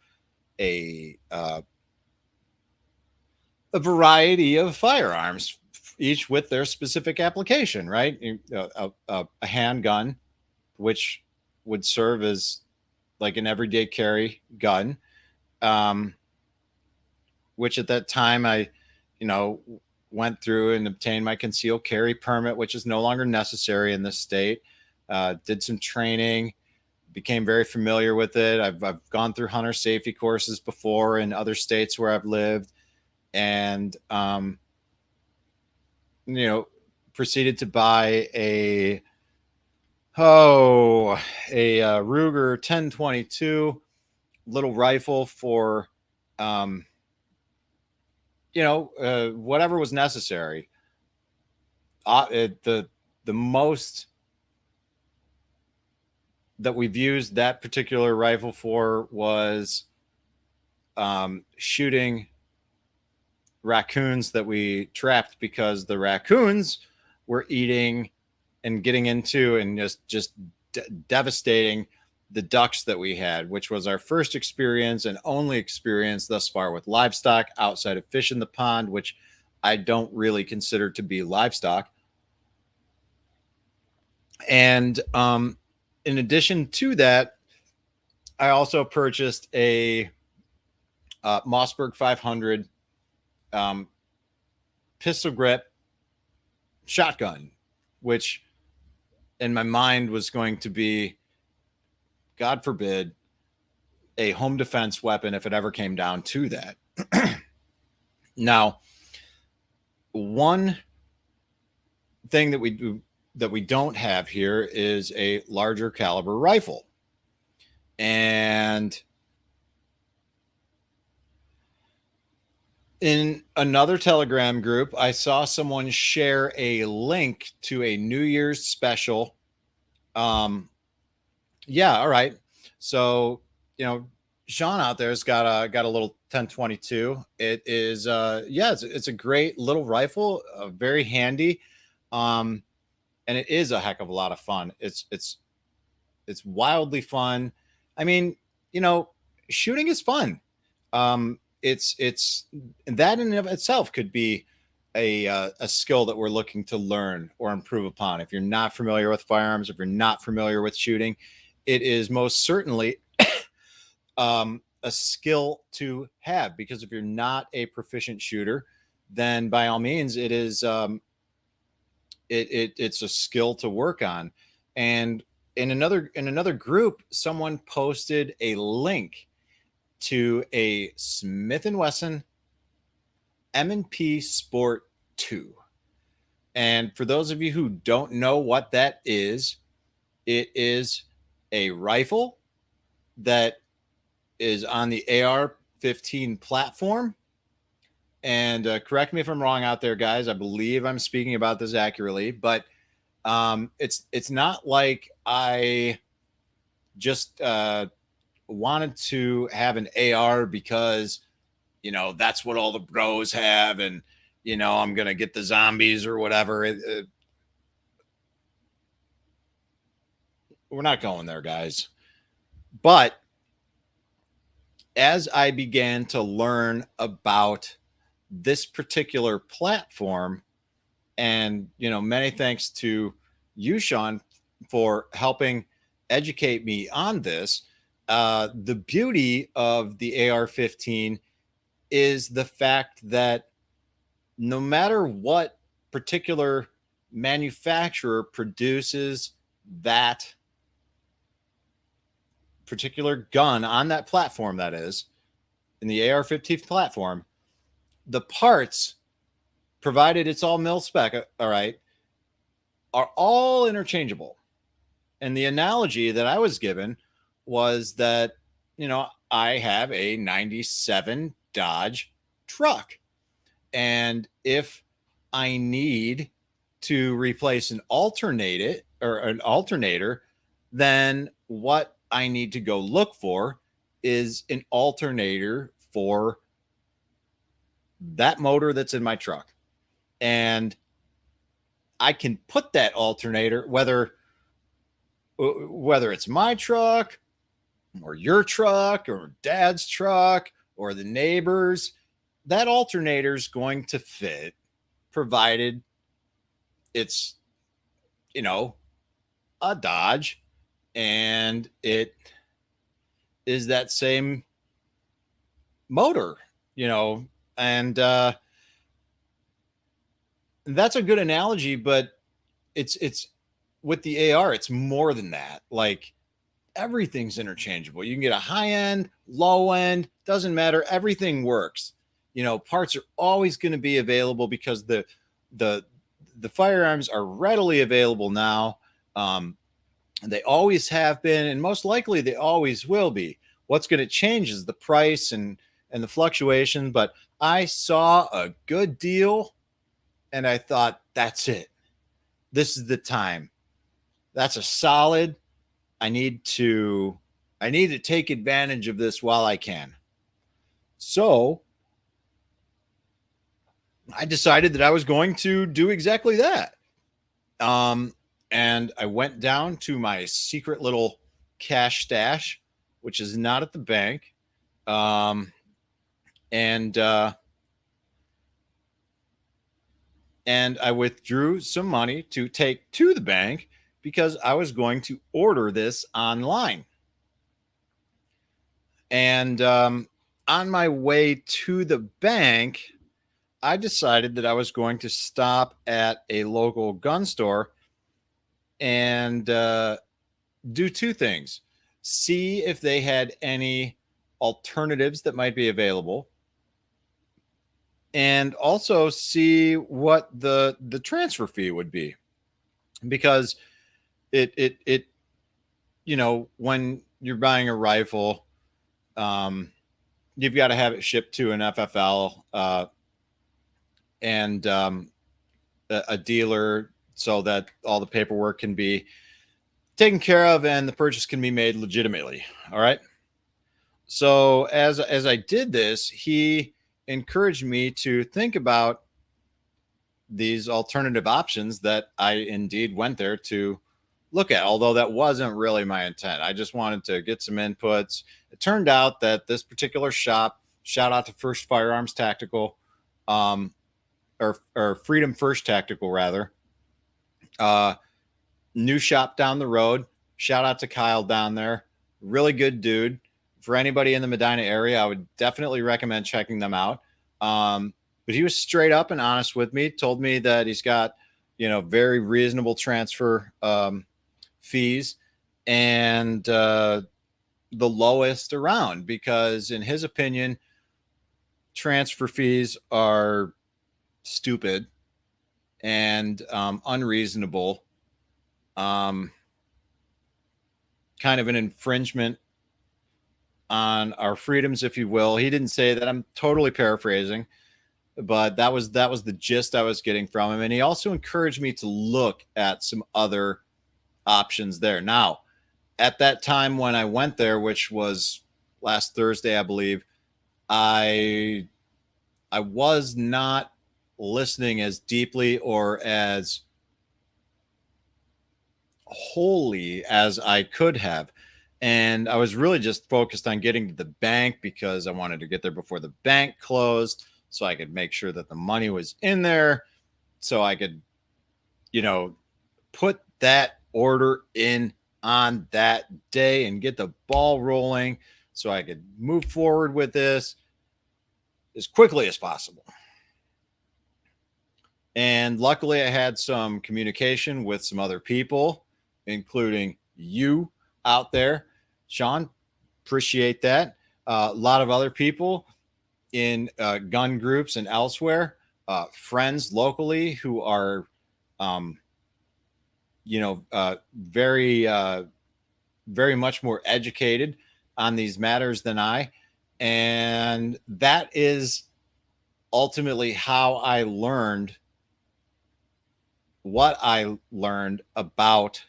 a variety of firearms, each with their specific application, right? A handgun, which would serve as like an everyday carry gun, which at that time I, went through and obtained my concealed carry permit, which is no longer necessary in this state. Did some training, became very familiar with it. I've gone through hunter safety courses before in other states where I've lived, and proceeded to buy a Ruger 1022 little rifle for whatever was necessary. The most that we've used that particular rifle for was shooting raccoons that we trapped because the raccoons were eating and getting into and just devastating the ducks that we had, which was our first experience and only experience thus far with livestock outside of fish in the pond, which I don't really consider to be livestock. And in addition to that, I also purchased a Mossberg 500 pistol grip shotgun, which in my mind was going to be, God forbid, a home defense weapon if it ever came down to that. Now, one thing that we don't have here is a larger caliber rifle. And in another Telegram group, I saw someone share a link to a New Year's special. Yeah, all right. So, Sean out there's got a little 1022. It is it's a great little rifle, very handy. And it is a heck of a lot of fun. It's wildly fun. I mean, shooting is fun. It's that in and of itself could be a skill that we're looking to learn or improve upon. If you're not familiar with firearms, if you're not familiar with shooting, it is most certainly a skill to have, because if you're not a proficient shooter, then by all means it is it's a skill to work on. And in another group, someone posted a link to a Smith & Wesson M&P Sport 2. And for those of you who don't know what that is, it is a rifle that is on the AR-15 platform. And correct me if I'm wrong out there, guys. I believe I'm speaking about this accurately, but it's not like I just wanted to have an AR because, that's what all the bros have, and, I'm going to get the zombies or whatever. We're not going there, guys. But as I began to learn about this particular platform, and, many thanks to you, Sean, for helping educate me on this, the beauty of the AR-15 is the fact that no matter what particular manufacturer produces that particular gun on that platform, that is, in the AR-15 platform, the parts, provided it's all mil spec, all right, are all interchangeable. And the analogy that I was given was that, I have a 97 Dodge truck. And if I need to replace an alternator, then what I need to go look for is an alternator for that motor that's in my truck. And I can put that alternator, whether it's my truck or your truck or dad's truck or the neighbor's, that alternator is going to fit, provided it's, a Dodge and it is that same motor, and that's a good analogy, but it's with the AR, it's more than that. Like, everything's interchangeable. You can get a high end, low end, doesn't matter. Everything works. Parts are always going to be available because the firearms are readily available now. They always have been, and most likely they always will be. What's going to change is the price and the fluctuation. But I saw a good deal and I thought, that's it. This is the time. That's a solid I need to take advantage of this while I can. So I decided that I was going to do exactly that. And I went down to my secret little cash stash, which is not at the bank. And I withdrew some money to take to the bank because I was going to order this online. And on my way to the bank, I decided that I was going to stop at a local gun store and do two things. See if they had any alternatives that might be available, and also see what the transfer fee would be, because it you know, when you're buying a rifle, you've got to have it shipped to an FFL and a dealer, so that all the paperwork can be taken care of and the purchase can be made legitimately. All right. So as I did this, he encouraged me to think about these alternative options that I indeed went there to look at, although that wasn't really my intent. I just wanted to get some inputs. It turned out that this particular shop, shout out to First Firearms Tactical, or Freedom First Tactical rather, new shop down the road. Shout out to Kyle down there. Really good dude. For anybody in the Medina area, I would definitely recommend checking them out. But he was straight up and honest with me, told me that he's got, very reasonable transfer fees, and the lowest around, because in his opinion, transfer fees are stupid and unreasonable, kind of an infringement on our freedoms, if you will. He didn't say that. I'm totally paraphrasing, but that was the gist I was getting from him. And he also encouraged me to look at some other options there. Now, at that time when I went there, which was last Thursday, I believe, I was not listening as deeply or as wholly as I could have. And I was really just focused on getting to the bank because I wanted to get there before the bank closed so I could make sure that the money was in there, so I could, put that order in on that day and get the ball rolling so I could move forward with this as quickly as possible. And luckily, I had some communication with some other people, including you out there, Sean. Appreciate that. A lot of other people in gun groups and elsewhere, friends locally who are, very, very much more educated on these matters than I. And that is ultimately how I learned what I learned about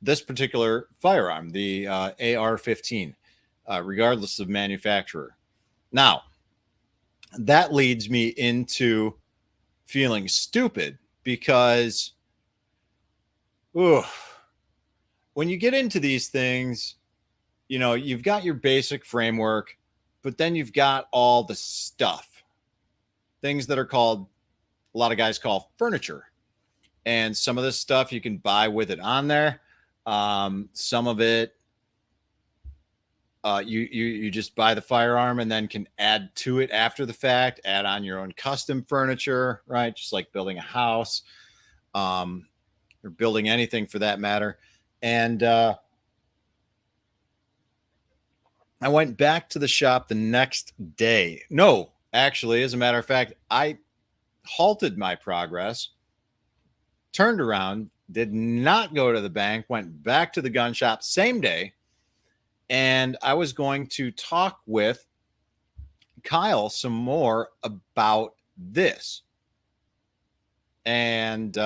this particular firearm, the AR-15, regardless of manufacturer. Now, that leads me into feeling stupid because, when you get into these things, you've got your basic framework, but then you've got all the stuff, things that are called, a lot of guys call furniture. And some of this stuff you can buy with it on there. Some of it, you just buy the firearm and then can add to it after the fact, add on your own custom furniture, right? Just like building a house, or building anything for that matter. And I went back to the shop the next day. No, actually, as a matter of fact, I halted my progress, turned around, did not go to the bank, went back to the gun shop same day. And I was going to talk with Kyle some more about this. And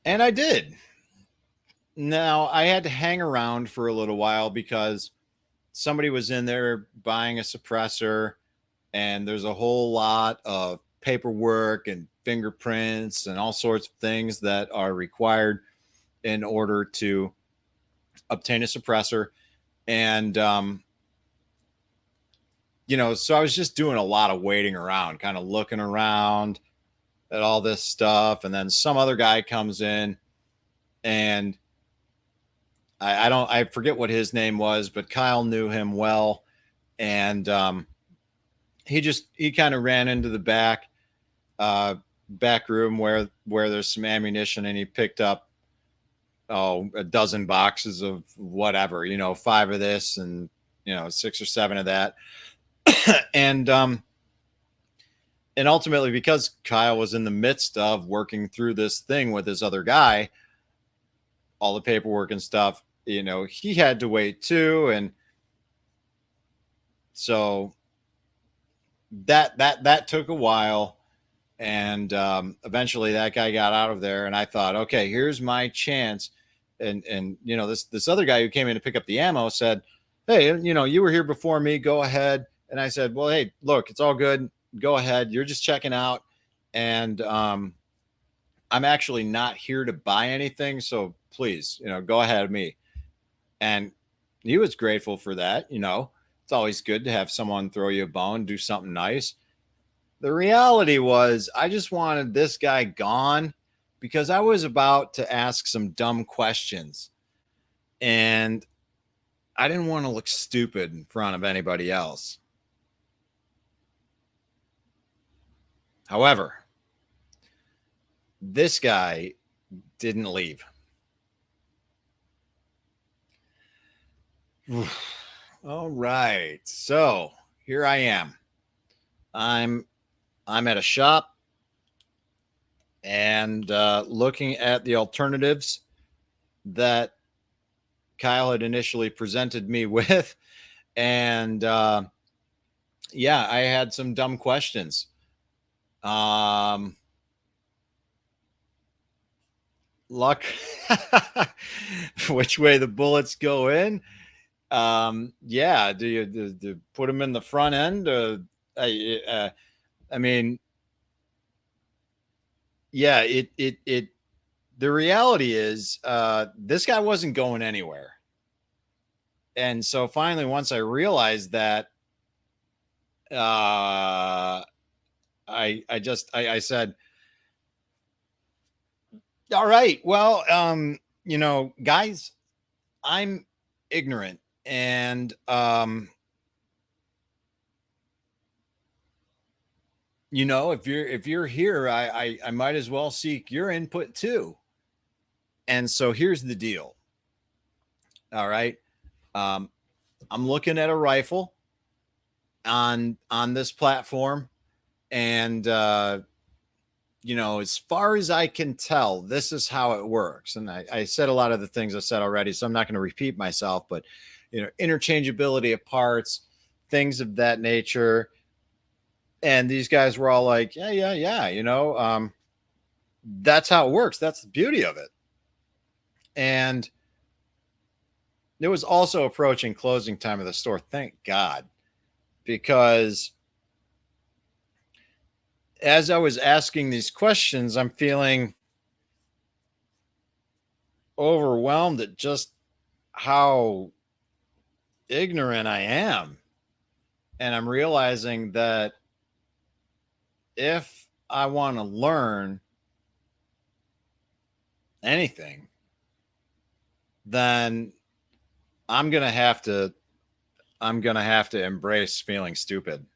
And I did. Now, I had to hang around for a little while because somebody was in there buying a suppressor, and there's a whole lot of paperwork and fingerprints and all sorts of things that are required in order to obtain a suppressor. And, so I was just doing a lot of waiting around, kind of looking around at all this stuff. And then some other guy comes in, and I forget what his name was, but Kyle knew him well. And he kind of ran into the back room where there's some ammunition, and he picked up a dozen boxes of whatever, 5 of this and 6 or 7 of that. And ultimately, because Kyle was in the midst of working through this thing with this other guy, all the paperwork and stuff, he had to wait too. And so that took a while. And eventually that guy got out of there, and I thought, okay, here's my chance. And this other guy who came in to pick up the ammo said, hey, you were here before me, go ahead. And I said, well, hey, look, it's all good, go ahead, you're just checking out. And I'm actually not here to buy anything, so please, go ahead of me. And he was grateful for that. It's always good to have someone throw you a bone, do something nice. The reality was, I just wanted this guy gone because I was about to ask some dumb questions, and I didn't want to look stupid in front of anybody else. However, this guy didn't leave. All right. So here I am. I'm at a shop and looking at the alternatives that Kyle had initially presented me with. And yeah, I had some dumb questions. Luck, which way the bullets go in. Yeah, do you put them in the front end? I mean, yeah, the reality is, this guy wasn't going anywhere. And so finally, once I realized that, I said, all right, well, guys, I'm ignorant, and if you're here, I might as well seek your input too. And so here's the deal. All right. I'm looking at a rifle on this platform, and as far as I can tell, this is how it works. And I said a lot of the things I said already, so I'm not going to repeat myself, but interchangeability of parts, things of that nature. And these guys were all like, yeah. That's how it works. That's the beauty of it. And it was also approaching closing time of the store. Thank God. Because as I was asking these questions, I'm feeling overwhelmed at just how ignorant I am. And I'm realizing that if I want to learn anything, then I'm going to have to embrace feeling stupid.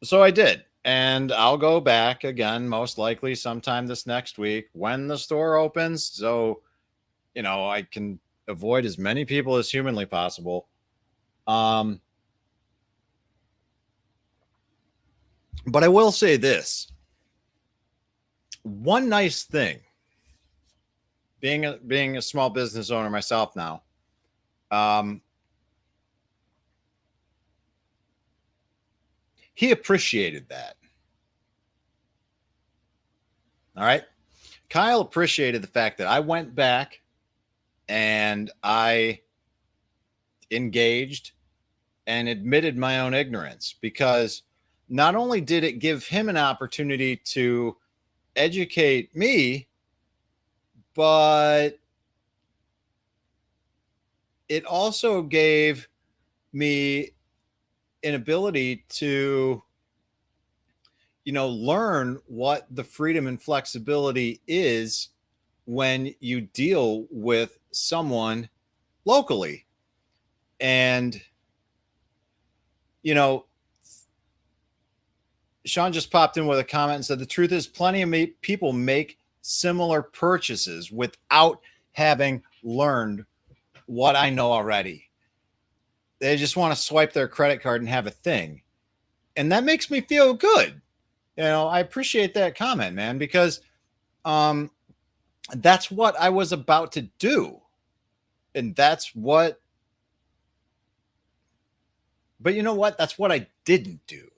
So I did. And I'll go back again, most likely sometime this next week when the store opens. So, I can avoid as many people as humanly possible. But I will say this. One nice thing, being a small business owner myself now, he appreciated that. All right. Kyle appreciated the fact that I went back and I engaged and admitted my own ignorance, because not only did it give him an opportunity to educate me, but it also gave me an ability to, learn what the freedom and flexibility is when you deal with someone locally. And, you know, Sean just popped in with a comment and said, the truth is plenty of people make similar purchases without having learned what I know already. They just want to swipe their credit card and have a thing. And that makes me feel good. I appreciate that comment, man, because that's what I was about to do. And but you know what? That's what I didn't do.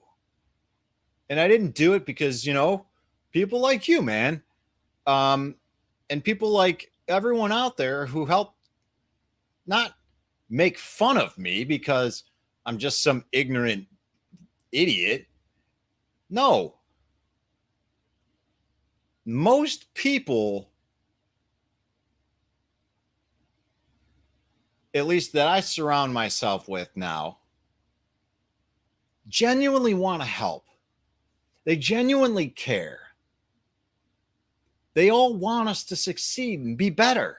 And I didn't do it because, people like you, man, and people like everyone out there who help not make fun of me because I'm just some ignorant idiot. No. Most people, at least that I surround myself with now, genuinely want to help. They genuinely care. They all want us to succeed and be better.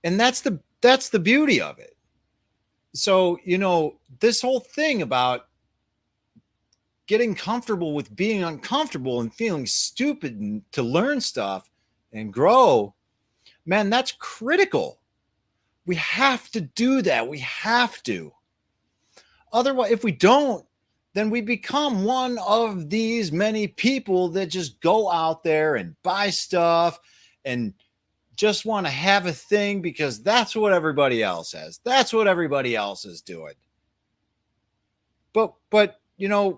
And that's the beauty of it. So, this whole thing about getting comfortable with being uncomfortable and feeling stupid and to learn stuff and grow, man, that's critical. We have to do that. We have to. Otherwise, if we don't, then we become one of these many people that just go out there and buy stuff and just want to have a thing because that's what everybody else has. That's what everybody else is doing. But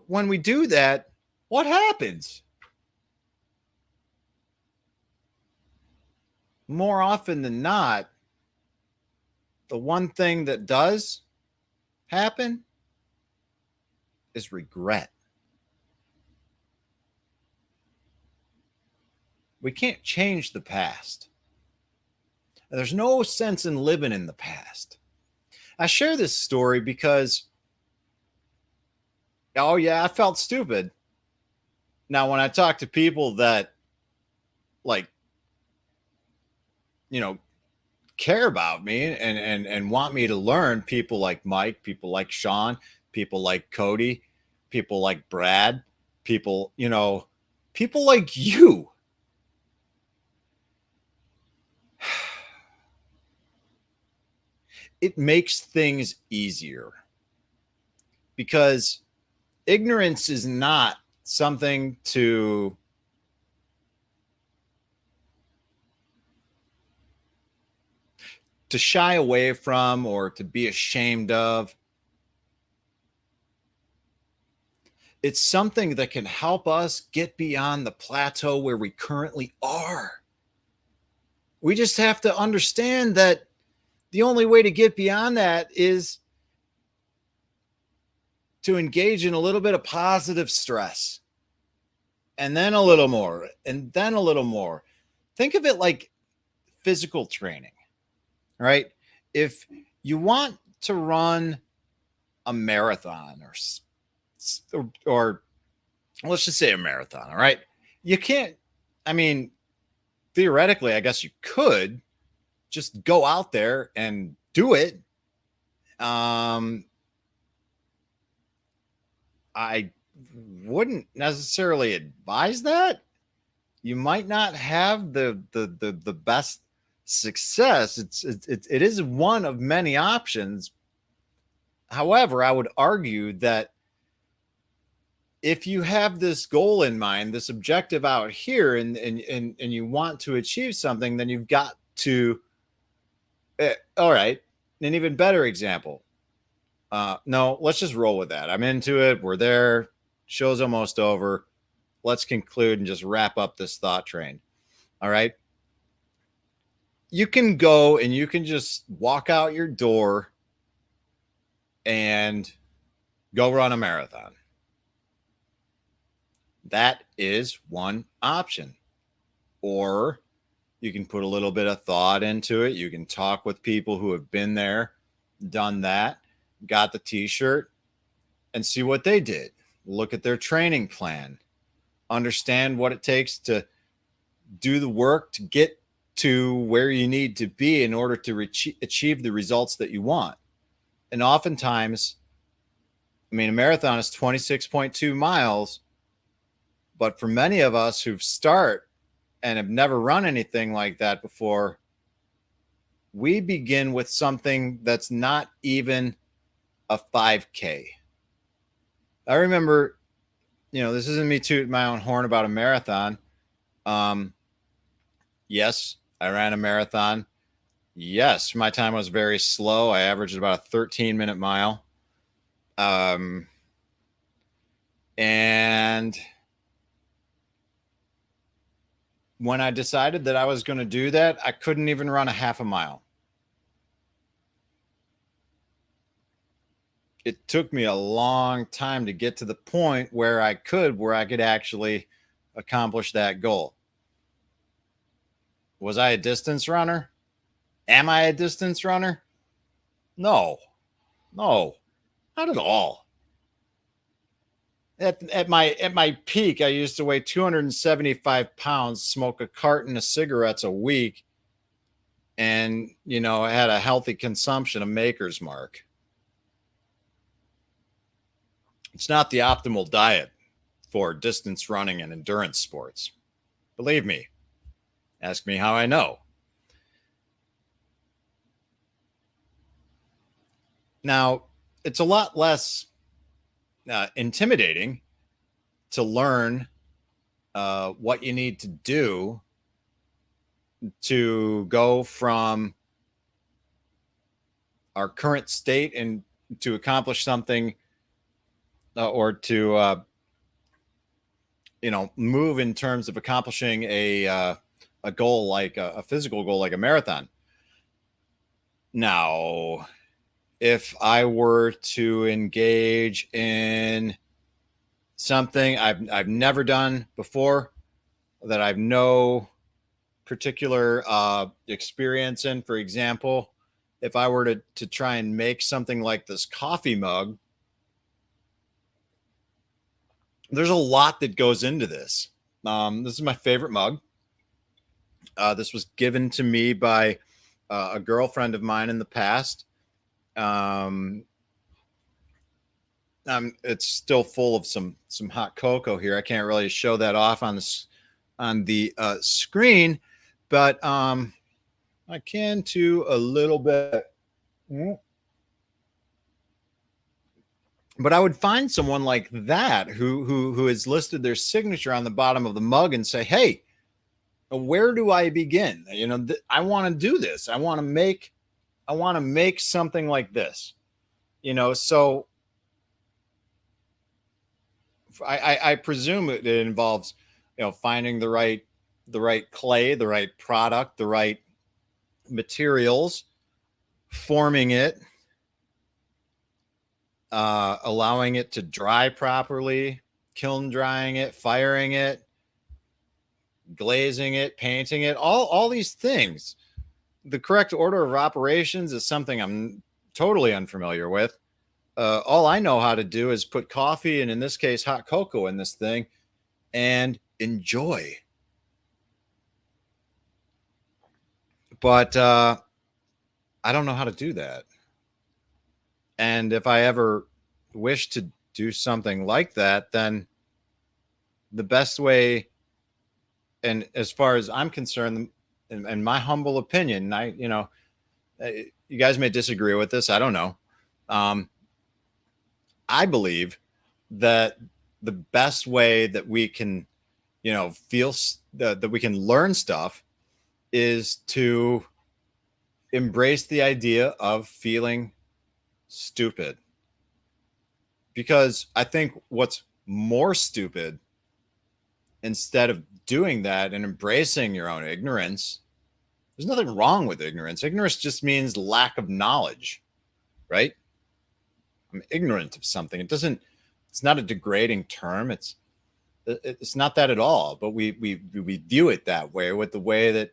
when we do that, what happens? More often than not, the one thing that does happen is regret. We can't change the past. There's no sense in living in the past. I share this story because, I felt stupid. Now, when I talk to people that, care about me and want me to learn, people like Mike, people like Sean, people like Cody, people like Brad, people like you. It makes things easier because ignorance is not something to shy away from or to be ashamed of. It's something that can help us get beyond the plateau where we currently are. We just have to understand that the only way to get beyond that is to engage in a little bit of positive stress, and then a little more, and then a little more. Think of it like physical training, right? If you want to run a marathon or let's just say a marathon, all right? You can't, theoretically, I guess you could just go out there and do it. I wouldn't necessarily advise that. You might not have the best success. It is one of many options. However, I would argue that if you have this goal in mind, this objective out here, and you want to achieve something, then you've got to. All right, an even better example. No, let's just roll with that. I'm into it. We're there. Show's almost over. let's conclude and just wrap up this thought train. All right. You can go and you can just walk out your door and go run a marathon. That is one option. Or you can put a little bit of thought into it. You can talk with people who have been there, done that, got the t-shirt, and see what they did. Look at their training plan. Understand what it takes to do the work to get to where you need to be in order to achieve the results that you want. And oftentimes, I mean, a marathon is 26.2 miles, but for many of us who start and have never run anything like that before, we begin with something that's not even a 5K. I remember, this isn't me tooting my own horn about a marathon. Yes, I ran a marathon. Yes, my time was very slow. I averaged about a 13-minute mile. And when I decided that I was going to do that, I couldn't even run a half a mile. It took me a long time to get to the point where I could actually accomplish that goal. Was I a distance runner? Am I a distance runner? No, not at all. At my peak, I used to weigh 275 pounds, smoke a carton of cigarettes a week, and I had a healthy consumption of Maker's Mark. It's not the optimal diet for distance running and endurance sports. Believe me. Ask me how I know. Now, it's a lot less intimidating to learn what you need to do to go from our current state and to accomplish something or to move in terms of accomplishing a goal like a physical goal like a marathon. Now, if I were to engage in something I've never done before, that I've no particular experience in, for example, if I were to try and make something like this coffee mug, there's a lot that goes into this. This is my favorite mug. This was given to me by a girlfriend of mine in the past. It's still full of some hot cocoa here. I can't really show that off on the screen, but I can too a little bit. But I would find someone like that who has listed their signature on the bottom of the mug and say, "Hey, where do I begin? I want to do this. I want to make something like this." So I presume it involves, finding the right clay, the right product, the right materials, forming it, allowing it to dry properly, kiln drying it, firing it, glazing it, painting it, all these things. The correct order of operations is something I'm totally unfamiliar with. All I know how to do is put coffee and, in this case, hot cocoa in this thing and enjoy. But I don't know how to do that. And if I ever wish to do something like that, then the best way, and as far as I'm concerned, in my humble opinion, you guys may disagree with this, I don't know. I believe that the best way that we can, feel that we can learn stuff is to embrace the idea of feeling stupid. Because I think what's more stupid instead of doing that and embracing your own ignorance. There's nothing wrong with ignorance. Ignorance just means lack of knowledge, right? I'm ignorant of something. It's not a degrading term. It's not that at all, but we view it that way, with the way that,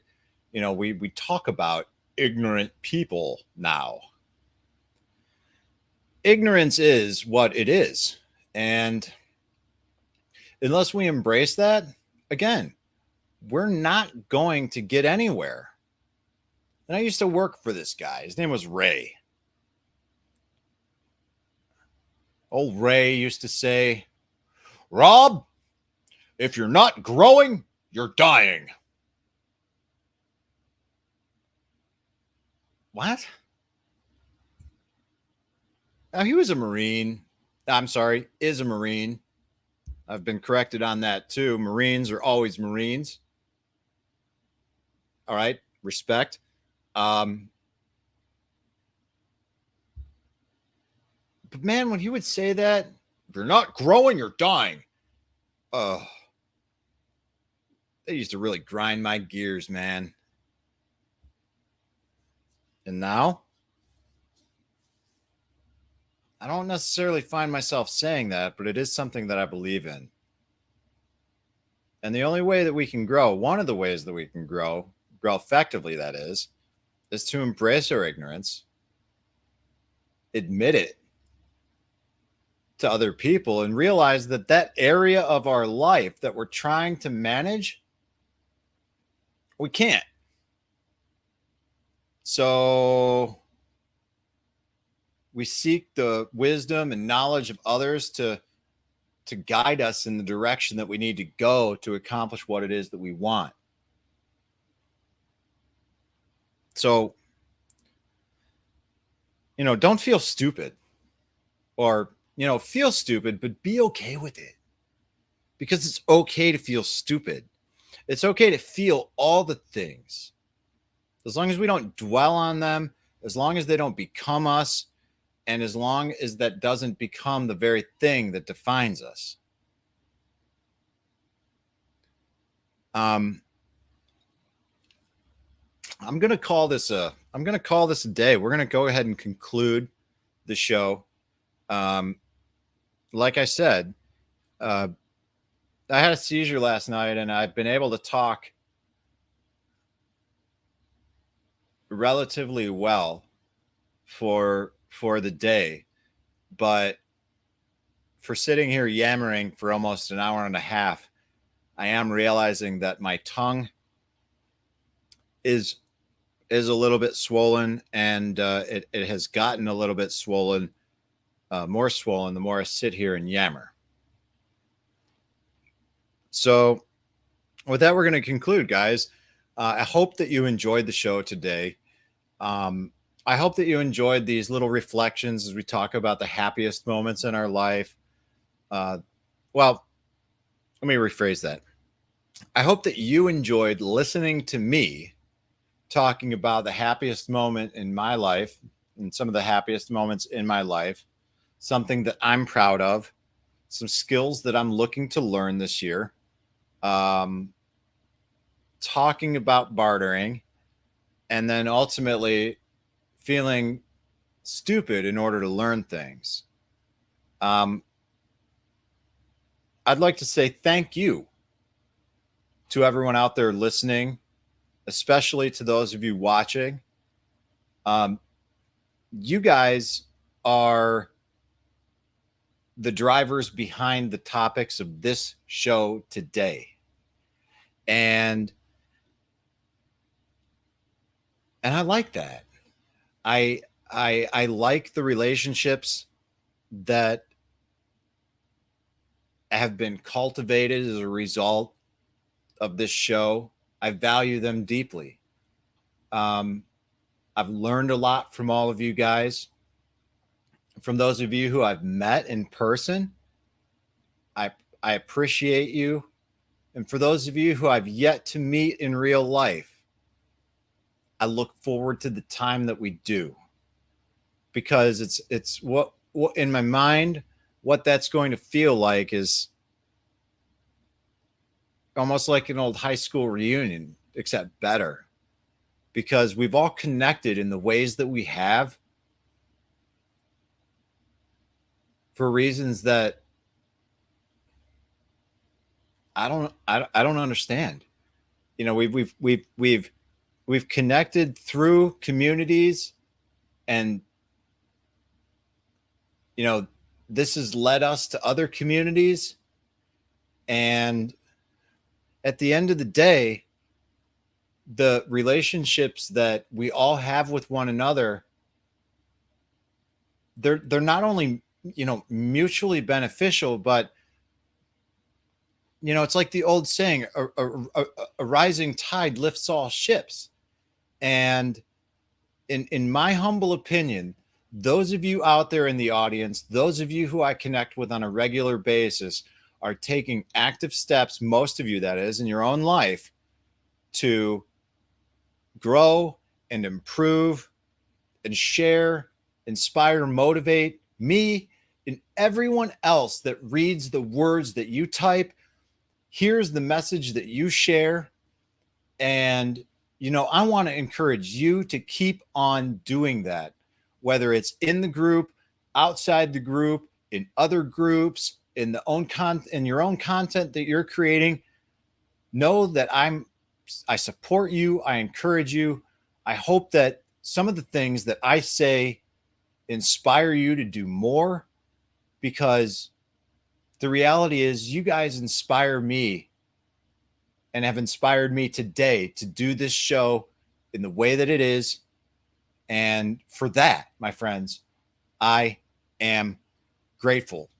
we talk about ignorant people now. Ignorance is what it is. And unless we embrace that, again, we're not going to get anywhere. And I used to work for this guy. His name was Ray. Old Ray used to say, "Rob, if you're not growing, you're dying." What? Now, he was a Marine. I'm sorry, is a Marine. I've been corrected on that too. Marines are always Marines. All right, respect. But man, when he would say that, if you're not growing, you're dying. They used to really grind my gears, man. And now, I don't necessarily find myself saying that, but it is something that I believe in. And the only way that we can grow, one of the ways that we can grow effectively, that is to embrace our ignorance, admit it to other people, and realize that that area of our life that we're trying to manage, we can't. So we seek the wisdom and knowledge of others to guide us in the direction that we need to go to accomplish what it is that we want. So, don't feel stupid, or, feel stupid, but be okay with it, because it's okay to feel stupid. It's okay to feel all the things, as long as we don't dwell on them, as long as they don't become us, and as long as that doesn't become the very thing that defines us. I'm going to call this a day. We're going to go ahead and conclude the show. Like I said, I had a seizure last night, and I've been able to talk relatively well for the day, but for sitting here yammering for almost an hour and a half, I am realizing that my tongue is a little bit swollen, and it has gotten a little bit swollen, more swollen, the more I sit here and yammer. So with that, we're going to conclude, guys. I hope that you enjoyed the show today. I hope that you enjoyed these little reflections as we talk about the happiest moments in our life. Well, let me rephrase that. I hope that you enjoyed listening to me talking about the happiest moment in my life, and some of the happiest moments in my life, something that I'm proud of, some skills that I'm looking to learn this year, talking about bartering, and then ultimately feeling stupid in order to learn things. I'd like to say thank you to everyone out there listening, especially to those of you watching. You guys are the drivers behind the topics of this show today. And I like that. I like the relationships that have been cultivated as a result of this show. I value them deeply. I've learned a lot from all of you guys. From those of you who I've met in person, I appreciate you. And for those of you who I've yet to meet in real life, I look forward to the time that we do, because it's what in my mind, what that's going to feel like is almost like an old high school reunion, except better, because we've all connected in the ways that we have for reasons that I don't understand. You know, we've connected through communities, and you know, this has led us to other communities. And at the end of the day, the relationships that we all have with one another, they're not only, you know, mutually beneficial, but you know, it's like the old saying, a rising tide lifts all ships. And in my humble opinion, those of you out there in the audience, those of you who I connect with on a regular basis, are taking active steps, most of you that is, in your own life, to grow and improve and share, inspire, motivate me and everyone else that reads the words that you type, here's the message that you share. And, you know, I want to encourage you to keep on doing that, whether it's in the group, outside the group, in other groups, in your own content that you're creating. Know that I support you. I encourage you. I hope that some of the things that I say inspire you to do more, because the reality is you guys inspire me and have inspired me today to do this show in the way that it is. And for that, my friends, I am grateful.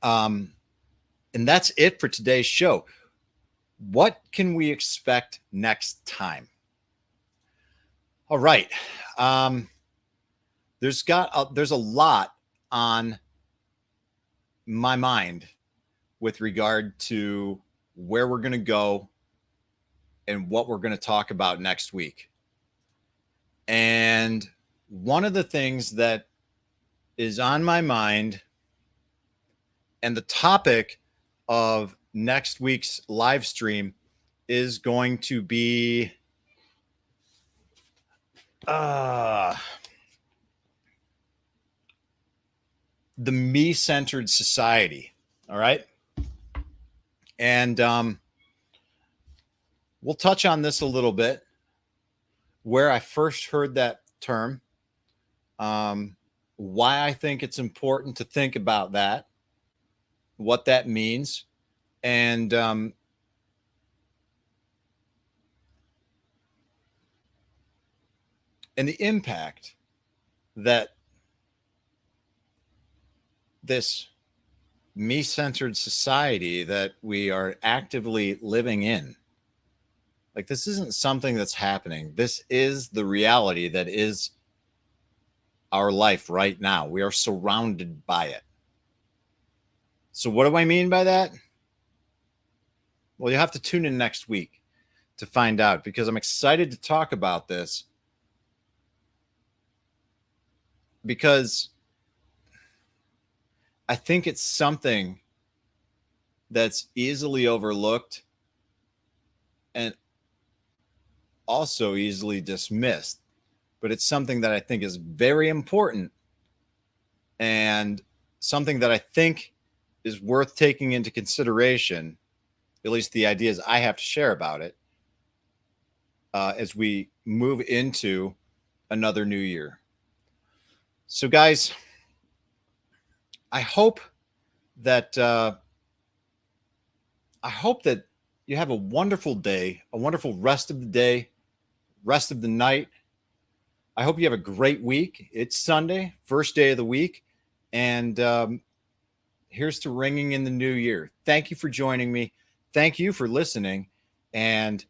And that's it for today's show. What can we expect next time? All right. There's a lot on my mind with regard to where we're going to go and what we're going to talk about next week. And one of the things that is on my mind, and the topic of next week's live stream, is going to be the me-centered society. All right. And we'll touch on this a little bit, where I first heard that term, why I think it's important to think about that, what that means, and the impact that this me-centered society that we are actively living in, like, this isn't something that's happening. This is the reality that is our life right now. We are surrounded by it. So what do I mean by that? Well, you have to tune in next week to find out, because I'm excited to talk about this, because I think it's something that's easily overlooked and also easily dismissed, but it's something that I think is very important, and something that I think is worth taking into consideration, at least the ideas I have to share about it, as we move into another new year. So guys, I hope that you have a wonderful day, a wonderful rest of the day, rest of the night. I hope you have a great week. It's Sunday, first day of the week, and here's to ringing in the new year. Thank you for joining me. Thank you for listening, and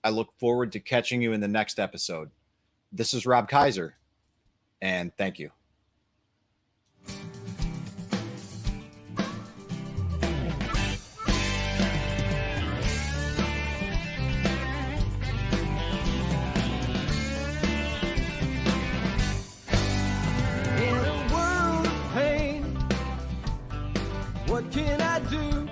I look forward to catching you in the next episode. This is Rob Kaiser, and thank you. What can I do?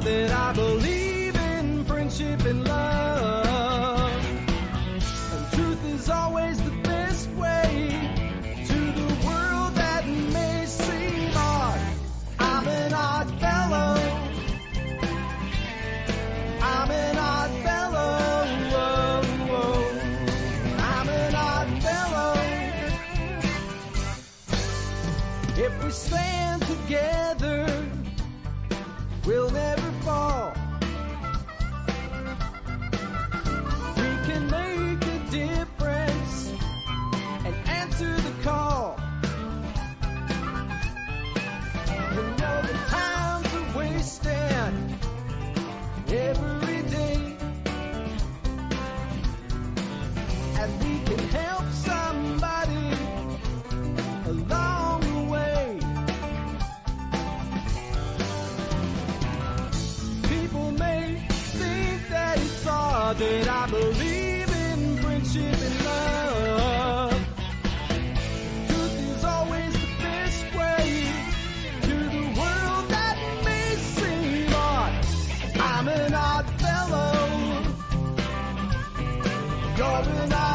that I believe in friendship and love. And truth is always the best way to the world that may seem odd. I'm an odd fellow. I'm an odd fellow. I'm an odd fellow. If we stand together, we'll never fall. We can make a difference and answer the call. You know the times are wasting every day, and we can help somebody along the way. People may think that it's odd that I believe in friendship and love. Truth is always the best way to the world that may seem odd. I'm an odd fellow. You're an odd